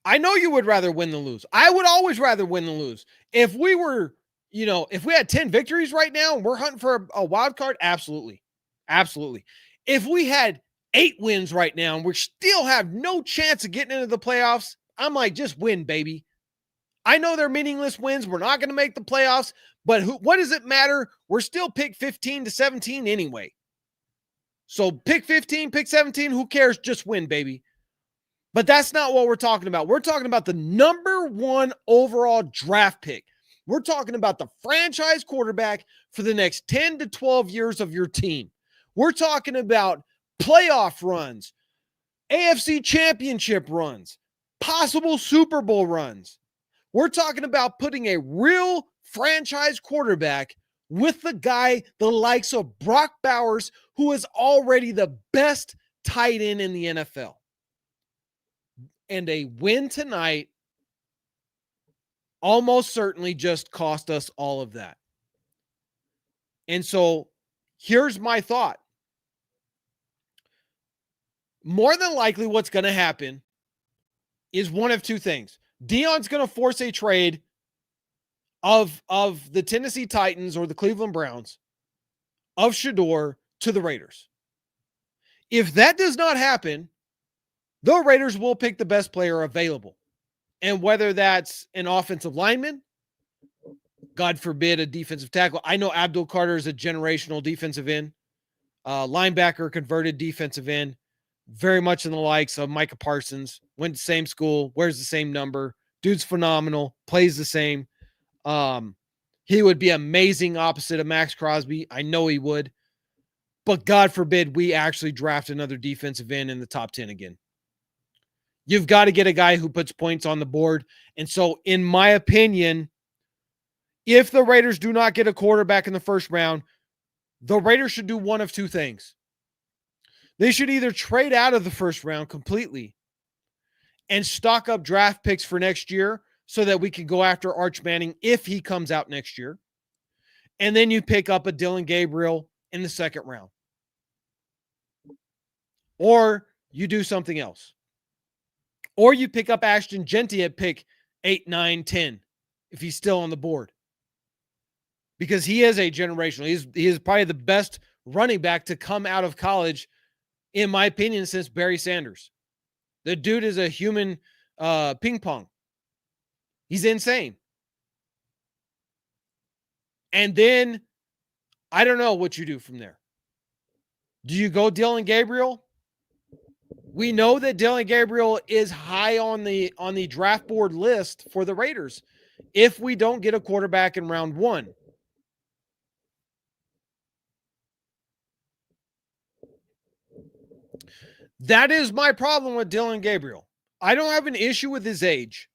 Speaker 1: I know you would rather win than lose. I would always rather win than lose. If we were, if we had 10 victories right now and we're hunting for a wild card, absolutely. Absolutely. If we had 8 wins right now and we still have no chance of getting into the playoffs, I'm like, just win, baby. I know they're meaningless wins. We're not going to make the playoffs, but what does it matter? We're still pick 15 to 17 anyway. So pick 15, pick 17, who cares? Just win, baby. But that's not what we're talking about. We're talking about the number 1 overall draft pick. We're talking about the franchise quarterback for the next 10 to 12 years of your team. We're talking about playoff runs, AFC championship runs, possible Super Bowl runs. We're talking about putting a real franchise quarterback with the guy, the likes of Brock Bowers, who is already the best tight end in the NFL. And a win tonight almost certainly just cost us all of that. And so here's my thought. More than likely what's going to happen is one of 2 things. Deion's going to force a trade of the Tennessee Titans or the Cleveland Browns of Shedeur to the Raiders. If that does not happen, the Raiders will pick the best player available. And whether that's an offensive lineman, God forbid a defensive tackle. I know Abdul Carter is a generational defensive end. linebacker, converted defensive end, very much in the likes of Micah Parsons. Went to the same school, wears the same number. Dude's phenomenal, plays the same. He would be amazing opposite of Max Crosby. I know he would. But God forbid we actually draft another defensive end in the top 10 again. You've got to get a guy who puts points on the board. And so, in my opinion, if the Raiders do not get a quarterback in the first round, the Raiders should do one of two things. They should either trade out of the first round completely and stock up draft picks for next year so that we can go after Arch Manning if he comes out next year. And then you pick up a Dillon Gabriel in the second round. Or you do something else. Or you pick up Ashton Jeanty at pick 8, 9, 10 if he's still on the board. Because he is a generational. He is probably the best running back to come out of college, in my opinion, since Barry Sanders. The dude is a human ping pong. He's insane. And then, I don't know what you do from there. Do you go Dillon Gabriel? We know that Dillon Gabriel is high on the draft board list for the Raiders if we don't get a quarterback in round 1. That is my problem with Dillon Gabriel. I don't have an issue with his age.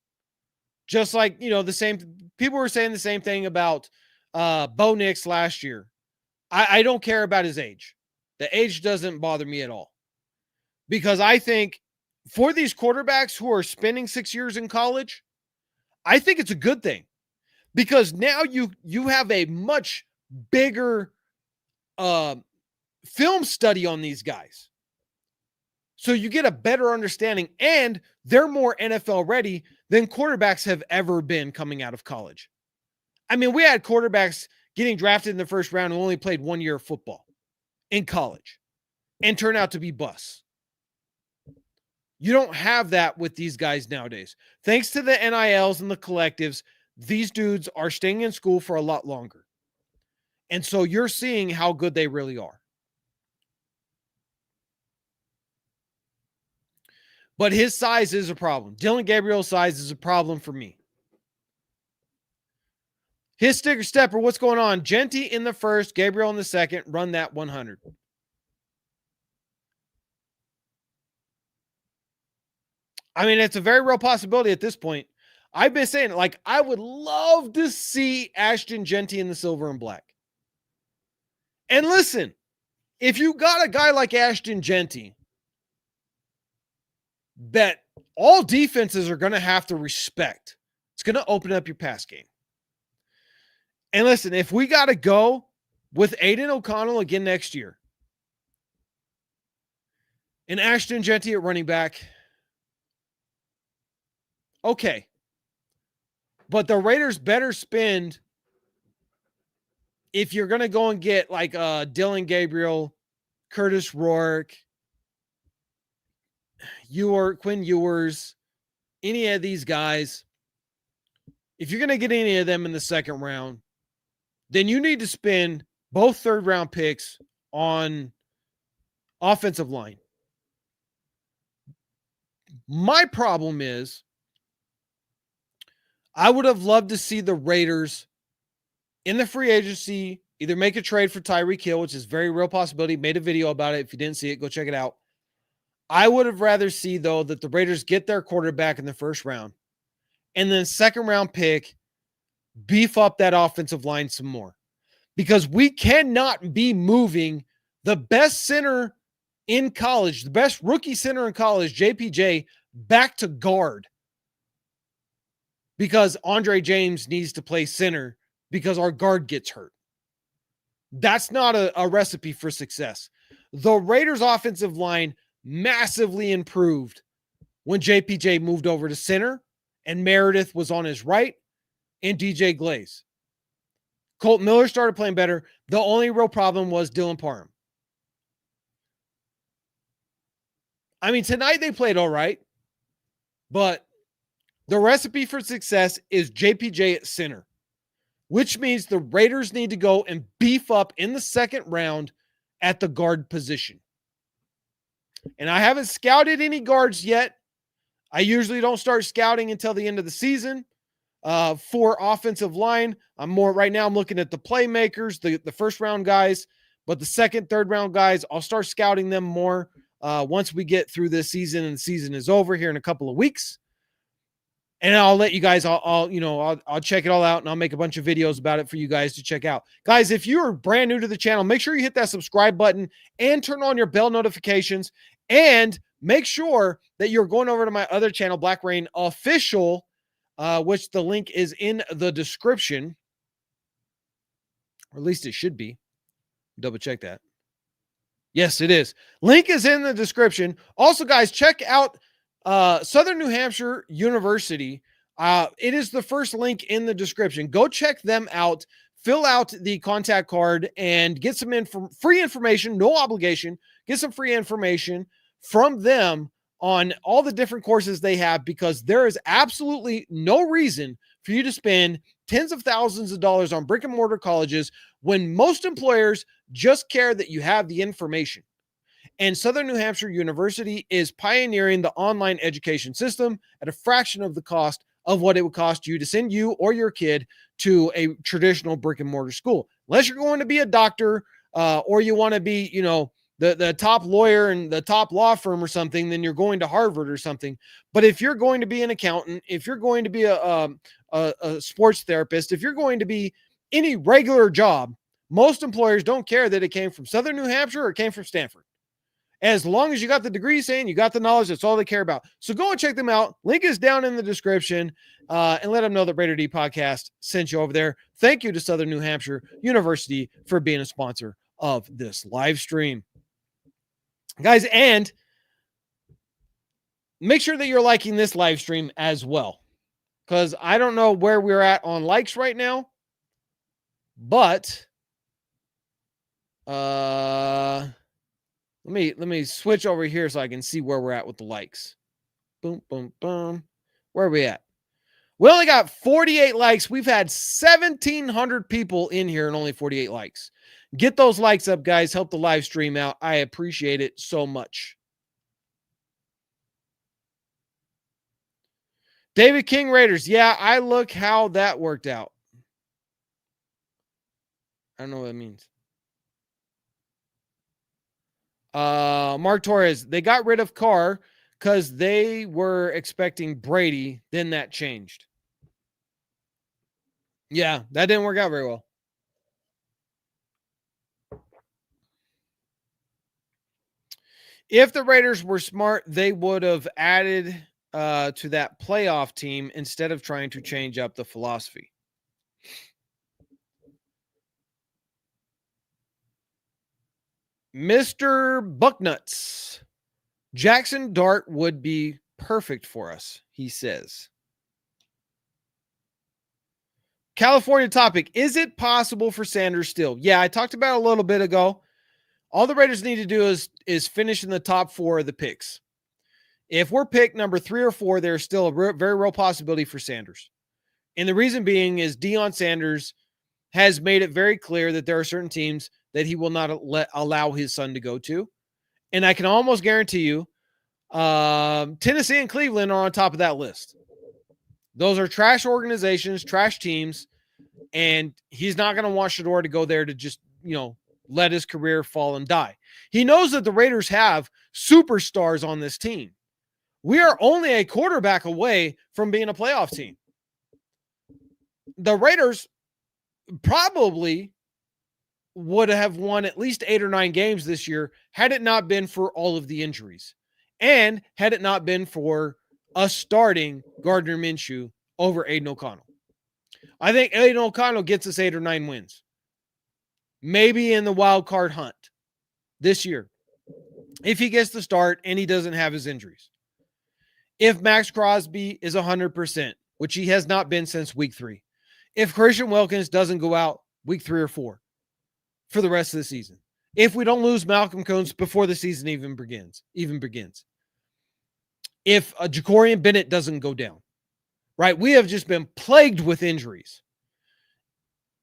Speaker 1: Just like, the same people were saying the same thing about Bo Nix last year. I don't care about his age. The age doesn't bother me at all. Because I think for these quarterbacks who are spending 6 years in college, I think it's a good thing. Because now you have a much bigger film study on these guys. So you get a better understanding, and they're more NFL ready than quarterbacks have ever been coming out of college. I mean, we had quarterbacks getting drafted in the first round who only played 1 year of football in college and turn out to be busts. You don't have that with these guys nowadays. Thanks to the NILs and the collectives, these dudes are staying in school for a lot longer. And so you're seeing how good they really are. But his size is a problem. Dillon Gabriel's size is a problem for me. His sticker stepper, what's going on? Jeanty in the first, Gabriel in the second. Run that 100. I mean, it's a very real possibility at this point. I've been saying, I would love to see Ashton Jeanty in the silver and black. And listen, if you got a guy like Ashton Jeanty that all defenses are going to have to respect, it's going to open up your pass game. And listen, if we got to go with Aiden O'Connell again next year and Ashton Jeanty at running back, okay. But the Raiders better spend, if you're going to go and get Dillon Gabriel, Curtis Rourke, Quinn Ewers, any of these guys, if you're going to get any of them in the second round, then you need to spend both third-round picks on offensive line. My problem is I would have loved to see the Raiders in the free agency either make a trade for Tyreek Hill, which is a very real possibility. Made a video about it. If you didn't see it, go check it out. I would have rather see, though, that the Raiders get their quarterback in the first round and then second-round pick, beef up that offensive line some more. Because we cannot be moving the best center in college, the best rookie center in college, JPJ, back to guard. Because Andre James needs to play center because our guard gets hurt. That's not a recipe for success. The Raiders' offensive line massively improved when JPJ moved over to center and Meredith was on his right and DJ Glaze. Colt Miller started playing better. The only real problem was Dylan Parham. I mean, tonight they played all right, but the recipe for success is JPJ at center, which means the Raiders need to go and beef up in the second round at the guard position. And I haven't scouted any guards yet. I usually don't start scouting until the end of the season. For offensive line, I'm looking at the playmakers, the first round guys, but the second, third round guys, I'll start scouting them more once we get through this season and the season is over here in a couple of weeks. And I'll let you guys, I'll check it all out and I'll make a bunch of videos about it for you guys to check out. Guys, if you are brand new to the channel, make sure you hit that subscribe button and turn on your bell notifications, and make sure that you're going over to my other channel, Black Rain Official, which the link is in the description, or at least it should be. Double check that. Yes, it is. Link is in the description. Also, guys, check out Southern New Hampshire University. It is the first link in the description. Go check them out. Fill out the contact card and get some free information, no obligation. Get some free information from them on all the different courses they have, because there is absolutely no reason for you to spend tens of thousands of dollars on brick and mortar colleges when most employers just care that you have the information. And Southern New Hampshire University is pioneering the online education system at a fraction of the cost of what it would cost you to send you or your kid to a traditional brick and mortar school. Unless you're going to be a doctor or you want to be, the top lawyer in the top law firm or something, then you're going to Harvard or something. But if you're going to be an accountant, if you're going to be a sports therapist, if you're going to be any regular job, most employers don't care that it came from Southern New Hampshire or it came from Stanford. As long as you got the degree saying you got the knowledge, that's all they care about. So go and check them out. Link is down in the description, and let them know that Raider D Podcast sent you over there. Thank you to Southern New Hampshire University for being a sponsor of this live stream. Guys, and make sure that you're liking this live stream as well, because I don't know where we're at on likes right now, but let me switch over here so I can see where we're at with the likes. Boom, boom, boom. Where are we at? We only got 48 likes. We've had 1,700 people in here and only 48 likes. Get those likes up, guys. Help the live stream out. I appreciate it so much. David King Raiders. Yeah, I look how that worked out. I don't know what that means. Mark Torres. They got rid of Carr because they were expecting Brady. Then that changed. Yeah, that didn't work out very well. If the Raiders were smart, they would have added to that playoff team instead of trying to change up the philosophy. Mr. Bucknuts. Jackson Dart would be perfect for us, he says. California topic. Is it possible for Sanders still? Yeah, I talked about it a little bit ago. All the Raiders need to do is finish in the top 4 of the picks. If we're picked number 3 or 4, there's still a very real possibility for Sanders. And the reason being is Deion Sanders has made it very clear that there are certain teams that he will not allow his son to go to. And I can almost guarantee you Tennessee and Cleveland are on top of that list. Those are trash organizations, trash teams, and he's not going to want Shador to go there to just, let his career fall and die. He knows that the Raiders have superstars on this team. We are only a quarterback away from being a playoff team. The Raiders probably would have won at least 8 or 9 games this year had it not been for all of the injuries, and had it not been for us starting Gardner Minshew over Aiden O'Connell. I think Aiden O'Connell gets us 8 or 9 wins. Maybe in the wild card hunt this year, if he gets the start and he doesn't have his injuries. If Max Crosby is 100%, which he has not been since week 3. If Christian Wilkins doesn't go out week 3 or 4 for the rest of the season. If we don't lose Malcolm Coons before the season even begins. If Jacorian Bennett doesn't go down. Right? We have just been plagued with injuries.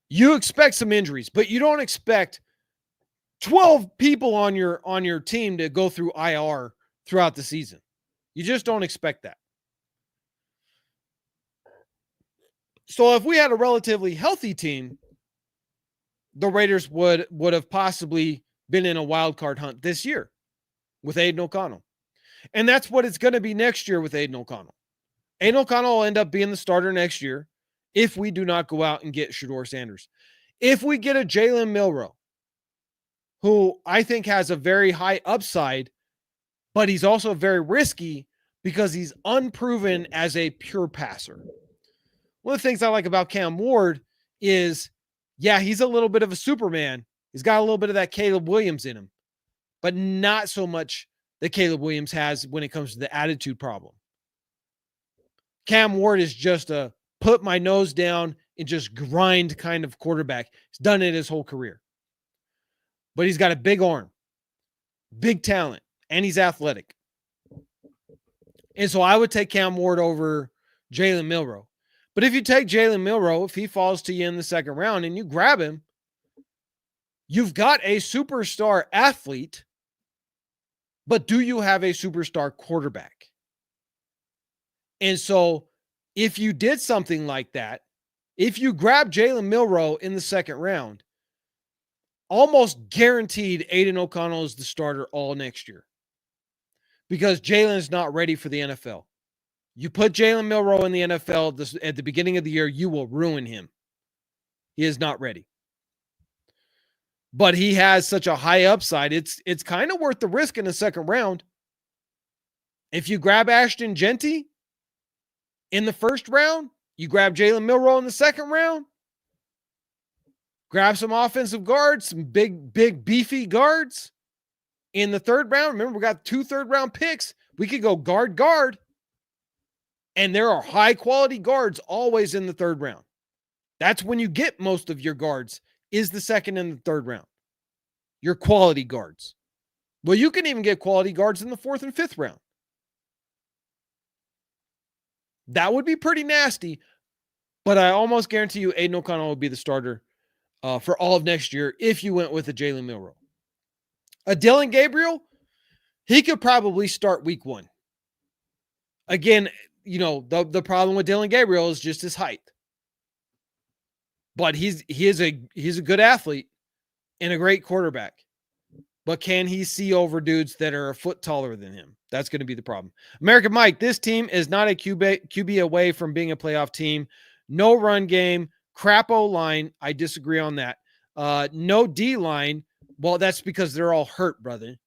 Speaker 1: You expect some injuries, but you don't expect 12 people on your team to go through IR throughout the season. You just don't expect that. So if we had a relatively healthy team, the Raiders would have possibly been in a wild card hunt this year with Aiden O'Connell. And that's what it's going to be next year with Aiden O'Connell. Aiden O'Connell will end up being the starter next year if we do not go out and get Shedeur Sanders. If we get a Jalen Milroe, who I think has a very high upside, but he's also very risky because he's unproven as a pure passer. One of the things I like about Cam Ward is, yeah, he's a little bit of a Superman. He's got a little bit of that Caleb Williams in him, but not so much that Caleb Williams has when it comes to the attitude problem. Cam Ward is just a put my nose down and just grind kind of quarterback. He's done it his whole career. But he's got a big arm, big talent, and he's athletic. And so I would take Cam Ward over Jalen Milroe. But if you take Jalen Milroe, if he falls to you in the second round and you grab him, you've got a superstar athlete, but do you have a superstar quarterback? And so if you did something like that, if you grab Jalen Milroe in the second round, almost guaranteed Aiden O'Connell is the starter all next year because Jalen is not ready for the NFL. You put Jalen Milroe in the NFL at the beginning of the year, you will ruin him. He is not ready. But he has such a high upside, it's kind of worth the risk in the second round. If you grab Ashton Genty in the first round, you grab Jalen Milroe in the second round, grab some offensive guards, some big, beefy guards in the third round. Remember, we got 2 third-round picks. We could go guard. And there are high-quality guards always in the third round. That's when you get most of your guards, is the second and the third round. Your quality guards. Well, you can even get quality guards in the fourth and fifth round. That would be pretty nasty, but I almost guarantee you Aiden O'Connell will be the starter for all of next year if you went with a Jalen Milroe. A Dillon Gabriel, he could probably start week 1. Again, you know, the problem with Dillon Gabriel is just his height. But he's a good athlete and a great quarterback. But can he see over dudes that are a foot taller than him? That's going to be the problem. American Mike, this team is not a QB away from being a playoff team. No run game, crap O-line. I disagree on that. No D-line. Well, that's because they're all hurt, brother.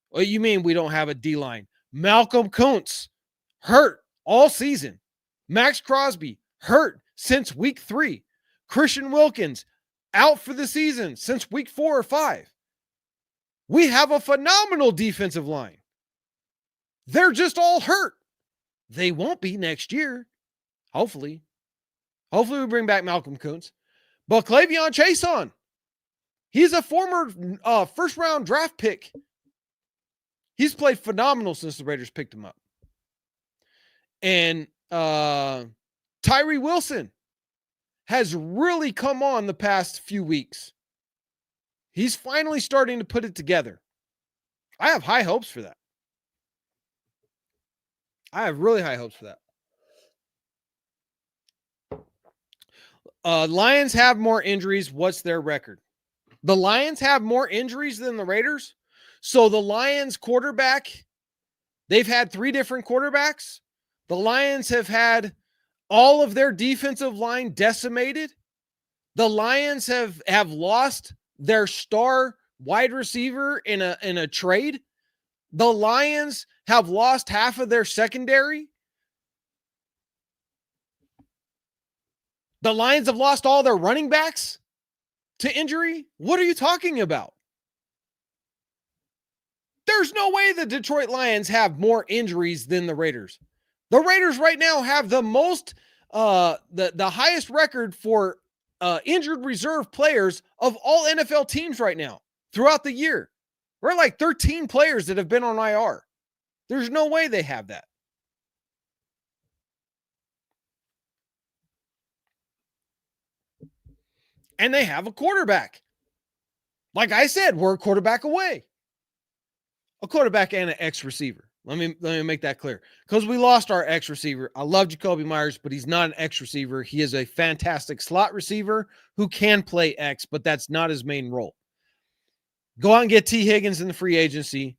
Speaker 1: What you mean we don't have a D-line? Malcolm Kuntz, hurt all season. Max Crosby, hurt since week 3. Christian Wilkins, out for the season since week 4 or 5. We have a phenomenal defensive line. They're just all hurt. They won't be next year. Hopefully. Hopefully we bring back Malcolm Kuntz. But Clavion Chason, he's a former first-round draft pick. He's played phenomenal since the Raiders picked him up. And Tyree Wilson has really come on the past few weeks. He's finally starting to put it together. I have high hopes for that. I have really high hopes for that. Lions have more injuries. What's their record? The Lions have more injuries than the Raiders. So the Lions quarterback, they've had 3 different quarterbacks. The Lions have had all of their defensive line decimated. The Lions have lost their star wide receiver in a trade. The Lions have lost half of their secondary. The Lions have lost all their running backs to injury. What are you talking about? There's no way the Detroit Lions have more injuries than the Raiders. The Raiders right now have the most, the highest record for injured reserve players of all NFL teams right now throughout the year. We're like 13 players that have been on IR. There's no way they have that. And they have a quarterback. Like I said, we're a quarterback away. A quarterback and an X receiver. Let me make that clear. Because we lost our X receiver. I love Jacoby Myers, but he's not an X receiver. He is a fantastic slot receiver who can play X, but that's not his main role. Go out and get T. Higgins in the free agency.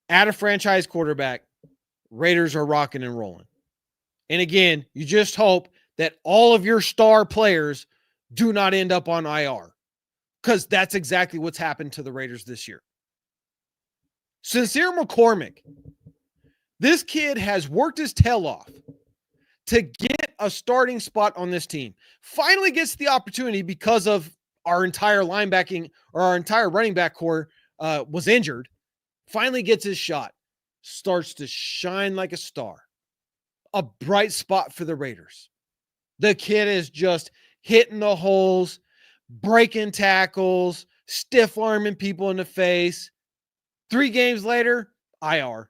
Speaker 1: Add a franchise quarterback. Raiders are rocking and rolling. And again, you just hope that all of your star players do not end up on IR. Because that's exactly what's happened to the Raiders this year. Sincere McCormick, this kid has worked his tail off to get a starting spot on this team. Finally gets the opportunity because of our entire linebacking or our entire running back core was injured. Finally gets his shot. Starts to shine like a star. A bright spot for the Raiders. The kid is just hitting the holes, breaking tackles, stiff arming people in the face. 3 games later, IR.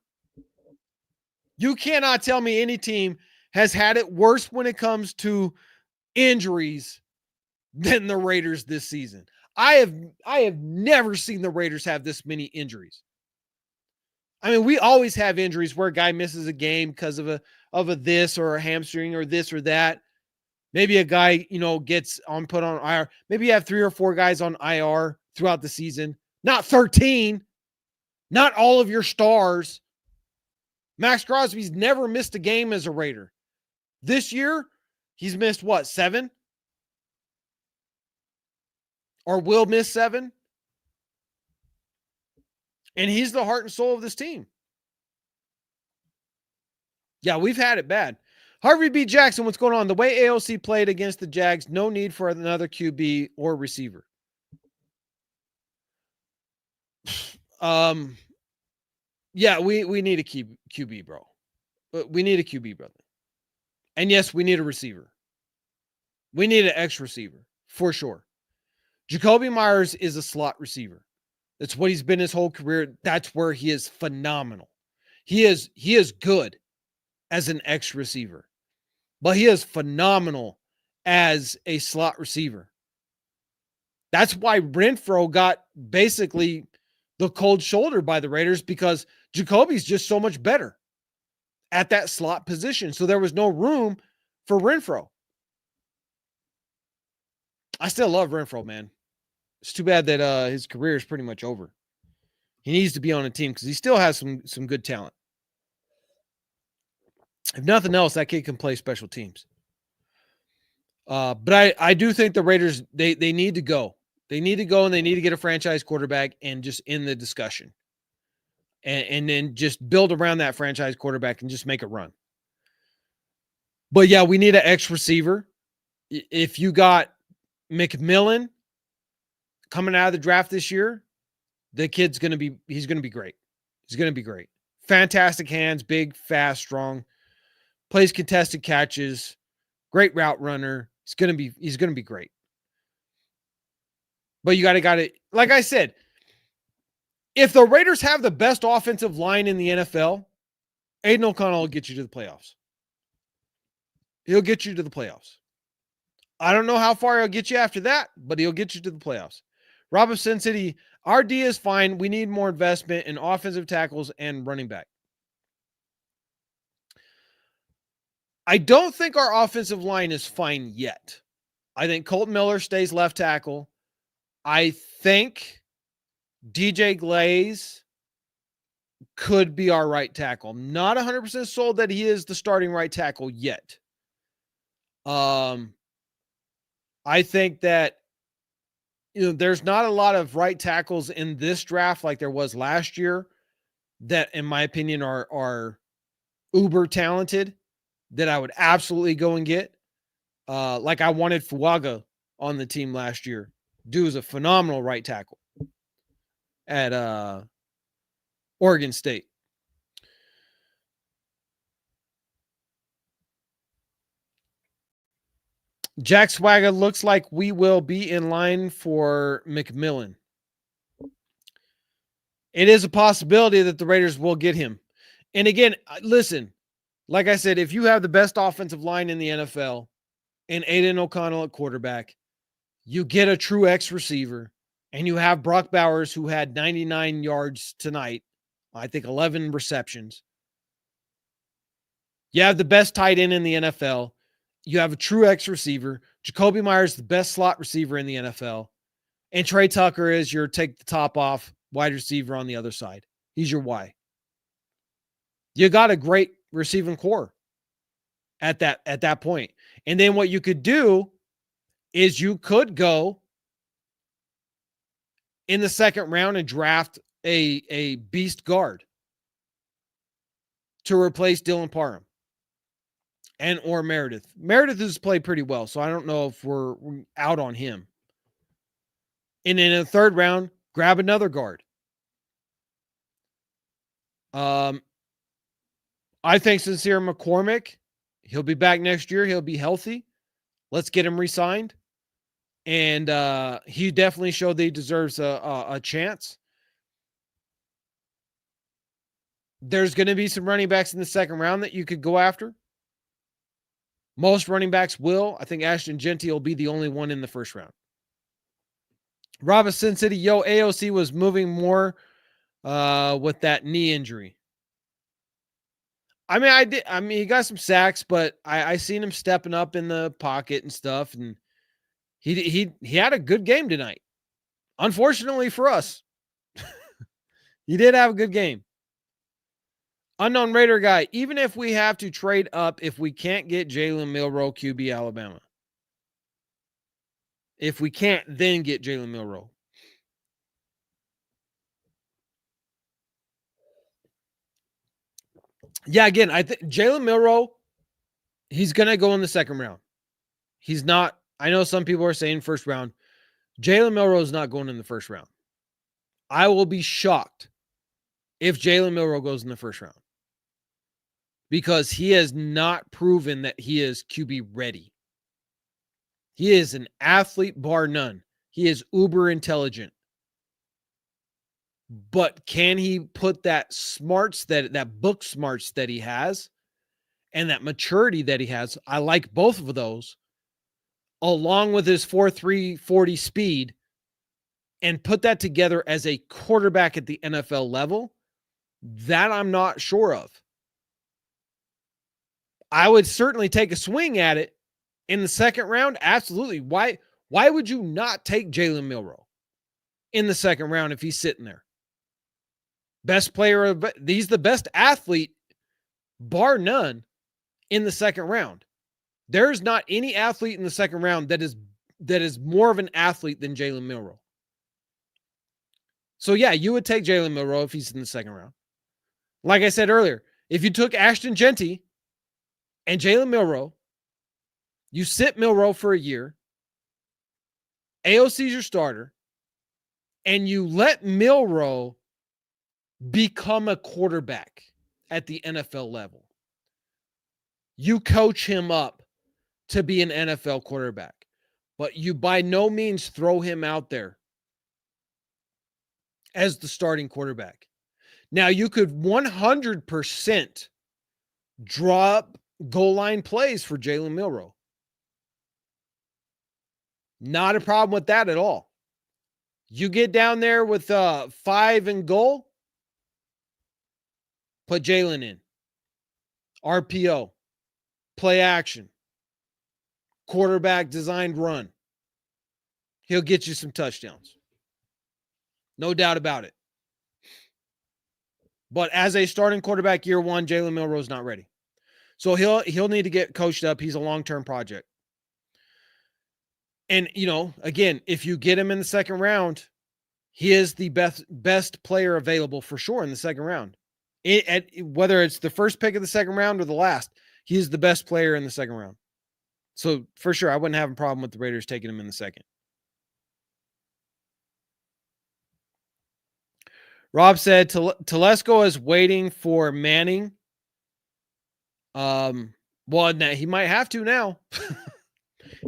Speaker 1: You cannot tell me any team has had it worse when it comes to injuries than the Raiders this season. I have never seen the Raiders have this many injuries. I mean, we always have injuries where a guy misses a game because of a this or a hamstring or this or that. Maybe a guy, gets put on IR. Maybe you have 3 or 4 guys on IR throughout the season. Not 13. Not all of your stars. Max Crosby's never missed a game as a Raider. This year, he's missed 7? Or will miss 7? And he's the heart and soul of this team. Yeah, we've had it bad. Harvey B. Jackson, what's going on? The way AOC played against the Jags, no need for another QB or receiver. Yeah, we need a QB, bro. We need a QB, brother. And yes, we need a receiver. We need an X receiver, for sure. Jacoby Myers is a slot receiver. That's what he's been his whole career. That's where he is phenomenal. He is good as an X receiver. But he is phenomenal as a slot receiver. That's why Renfro got basically the cold shoulder by the Raiders, because Jacoby's just so much better at that slot position. So there was no room for Renfro. I still love Renfro, man. It's too bad that his career is pretty much over. He needs to be on a team because he still has some good talent. If nothing else, that kid can play special teams. But I do think the Raiders, they need to go. They need to go and they need to get a franchise quarterback and just end the discussion. And then just build around that franchise quarterback and just make it run. But yeah, we need an X receiver. If you got McMillan coming out of the draft this year, the kid's he's going to be great. He's going to be great. Fantastic hands, big, fast, strong. Plays contested catches, great route runner. He's going to be great. But you got to, like I said, if the Raiders have the best offensive line in the NFL, Aiden O'Connell will get you to the playoffs. He'll get you to the playoffs. I don't know how far he'll get you after that, but he'll get you to the playoffs. Robinson City, our D is fine. We need more investment in offensive tackles and running back. I don't think our offensive line is fine yet. I think Colton Miller stays left tackle. I think DJ Glaze could be our right tackle. I'm not 100% sold that he is the starting right tackle yet. I think that there's not a lot of right tackles in this draft like there was last year that, in my opinion, are uber talented that I would absolutely go and get. Like I wanted Fuaga on the team last year. Dude is a phenomenal right tackle at Oregon State. Jack Swagger, looks like we will be in line for McMillan. It is a possibility that the Raiders will get him. And again, listen, like I said, if you have the best offensive line in the NFL and Aiden O'Connell at quarterback, you get a true X receiver and you have Brock Bowers, who had 99 yards tonight, I think 11 receptions. You have the best tight end in the NFL. You have a true X receiver. Jacoby Myers, the best slot receiver in the NFL. And Trey Tucker is your take the top off wide receiver on the other side. He's your Y. You got a great receiving core at that point. And then what you could do is you could go in the second round and draft a beast guard to replace Dylan Parham and or Meredith. Meredith has played pretty well, so I don't know if we're out on him. And in the third round, grab another guard. I think Sincere McCormick, he'll be back next year. He'll be healthy. Let's get him re-signed. And he definitely showed that he deserves a chance. There's going to be some running backs in the second round that you could go after. Most running backs will. I think Ashton Genty will be the only one in the first round. Robinson City, AOC was moving more with that knee injury. I mean, he got some sacks, but I seen him stepping up in the pocket and stuff, and he had a good game tonight. Unfortunately for us, he did have a good game. Unknown Raider guy, even if we have to trade up, if we can't get Jalen Milroe, QB Alabama. If we can't, then get Jalen Milroe. Yeah, again, I think Jalen Milroe, he's going to go in the second round. He's not, I know some people are saying first round. Jalen Milroe is not going in the first round. I will be shocked if Jalen Milroe goes in the first round, because he has not proven that he is QB ready. He is an athlete, bar none. He is uber intelligent. But can he put that smarts, that book smarts that he has and that maturity that he has? I like both of those, along with his 4.3 40 speed, and put that together as a quarterback at the NFL level. That I'm not sure of. I would certainly take a swing at it in the second round. Absolutely. Why would you not take Jalen Milroe in the second round if he's sitting there? Best player, he's the best athlete, bar none, in the second round. There's not any athlete in the second round that is more of an athlete than Jalen Milroe. So yeah, you would take Jalen Milroe if he's in the second round. Like I said earlier, if you took Ashton Genty and Jalen Milroe, you sit Milroe for a year, AOC's your starter, and you let Milroe become a quarterback at the NFL level. You coach him up to be an NFL quarterback, but you by no means throw him out there as the starting quarterback. Now, you could 100% draw up goal line plays for Jalen Milroe. Not a problem with that at all. You get down there with 5 and goal, put Jalen in. RPO, play action, quarterback designed run. He'll get you some touchdowns. No doubt about it. But as a starting quarterback year one, Jalen Milroe is not ready. So he'll need to get coached up. He's a long-term project. And, again, if you get him in the second round, he is the best player available for sure in the second round. Whether it's the first pick of the second round or the last, he's the best player in the second round. So for sure, I wouldn't have a problem with the Raiders taking him in the second. Rob said Telesco is waiting for Manning. Well, he might have to now.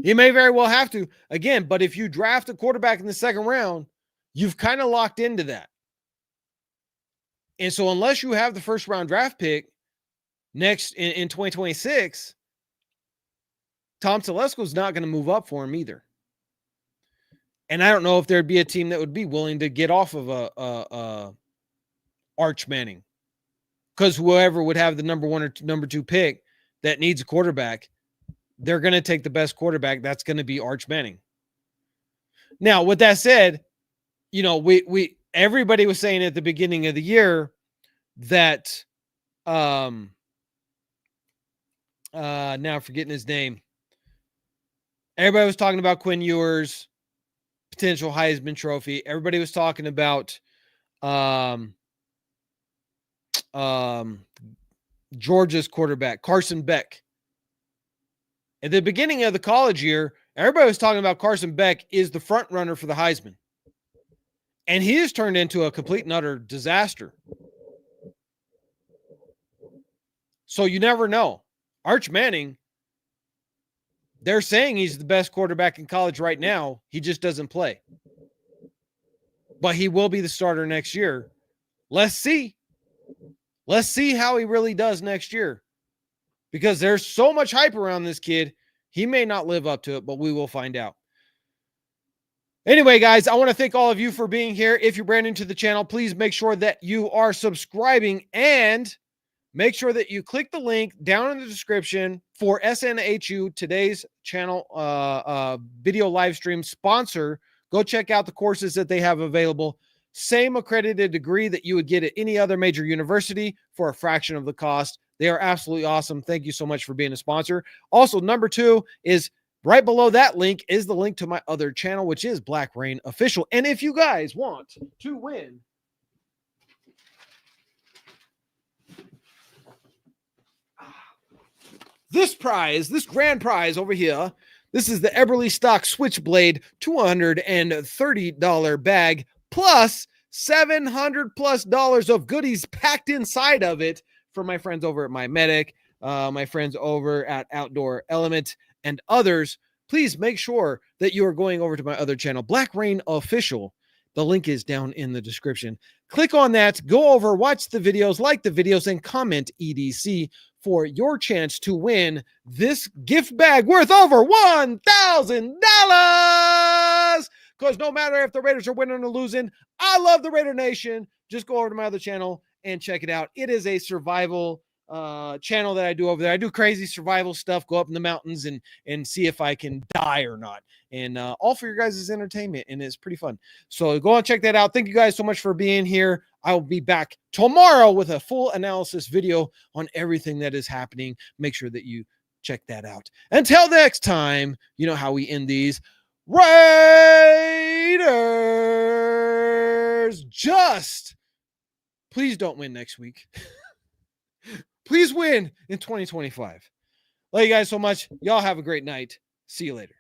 Speaker 1: He may very well have to. Again, but if you draft a quarterback in the second round, you've kind of locked into that. And so unless you have the first round draft pick next in 2026, Tom Telesco's not going to move up for him either. And I don't know if there'd be a team that would be willing to get off of a Arch Manning, because whoever would have the number 1 or number 2 pick that needs a quarterback, they're going to take the best quarterback. That's going to be Arch Manning. Now, with that said, you know, we everybody was saying at the beginning of the year that now I'm forgetting his name. Everybody was talking about Quinn Ewers' potential Heisman Trophy. Everybody was talking about Georgia's quarterback, Carson Beck. At the beginning of the college year, everybody was talking about Carson Beck is the front runner for the Heisman. And he has turned into a complete and utter disaster. So you never know. Arch Manning, they're saying he's the best quarterback in college right now. He just doesn't play. But he will be the starter next year. Let's see. Let's see how he really does next year. Because there's so much hype around this kid. He may not live up to it, but we will find out. Anyway, guys, I want to thank all of you for being here. If you're brand new to the channel, please make sure that you are subscribing and make sure that you click the link down in the description for SNHU, today's channel video live stream sponsor. Go check out the courses that they have available. Same accredited degree that you would get at any other major university for a fraction of the cost. They are absolutely awesome. Thank you so much for being a sponsor. Also, number 2 is right below that link is the link to my other channel, which is Black Rain Official. And if you guys want to win this prize, this grand prize over here, this is the Eberly Stock Switchblade $230 bag plus $700+ of goodies packed inside of it from my friends over at My Medic, my friends over at Outdoor Element, and others. Please make sure that you are going over to my other channel, Black Rain Official. The link is down in the description. Click on that, go over, watch the videos, like the videos, and comment EDC for your chance to win this gift bag worth over $1,000. Because no matter if the Raiders are winning or losing, I love the Raider Nation. Just go over to my other channel and check it out. It is a survival channel that I do over there. I do crazy survival stuff, go up in the mountains and see if I can die or not. And all for your guys' entertainment, and it's pretty fun. So go and check that out. Thank you guys so much for being here. I'll be back tomorrow with a full analysis video on everything that is happening. Make sure that you check that out. Until next time, you know how we end these. Raiders, just please don't win next week. Please win in 2025. Love you guys so much. Y'all have a great night. See you later.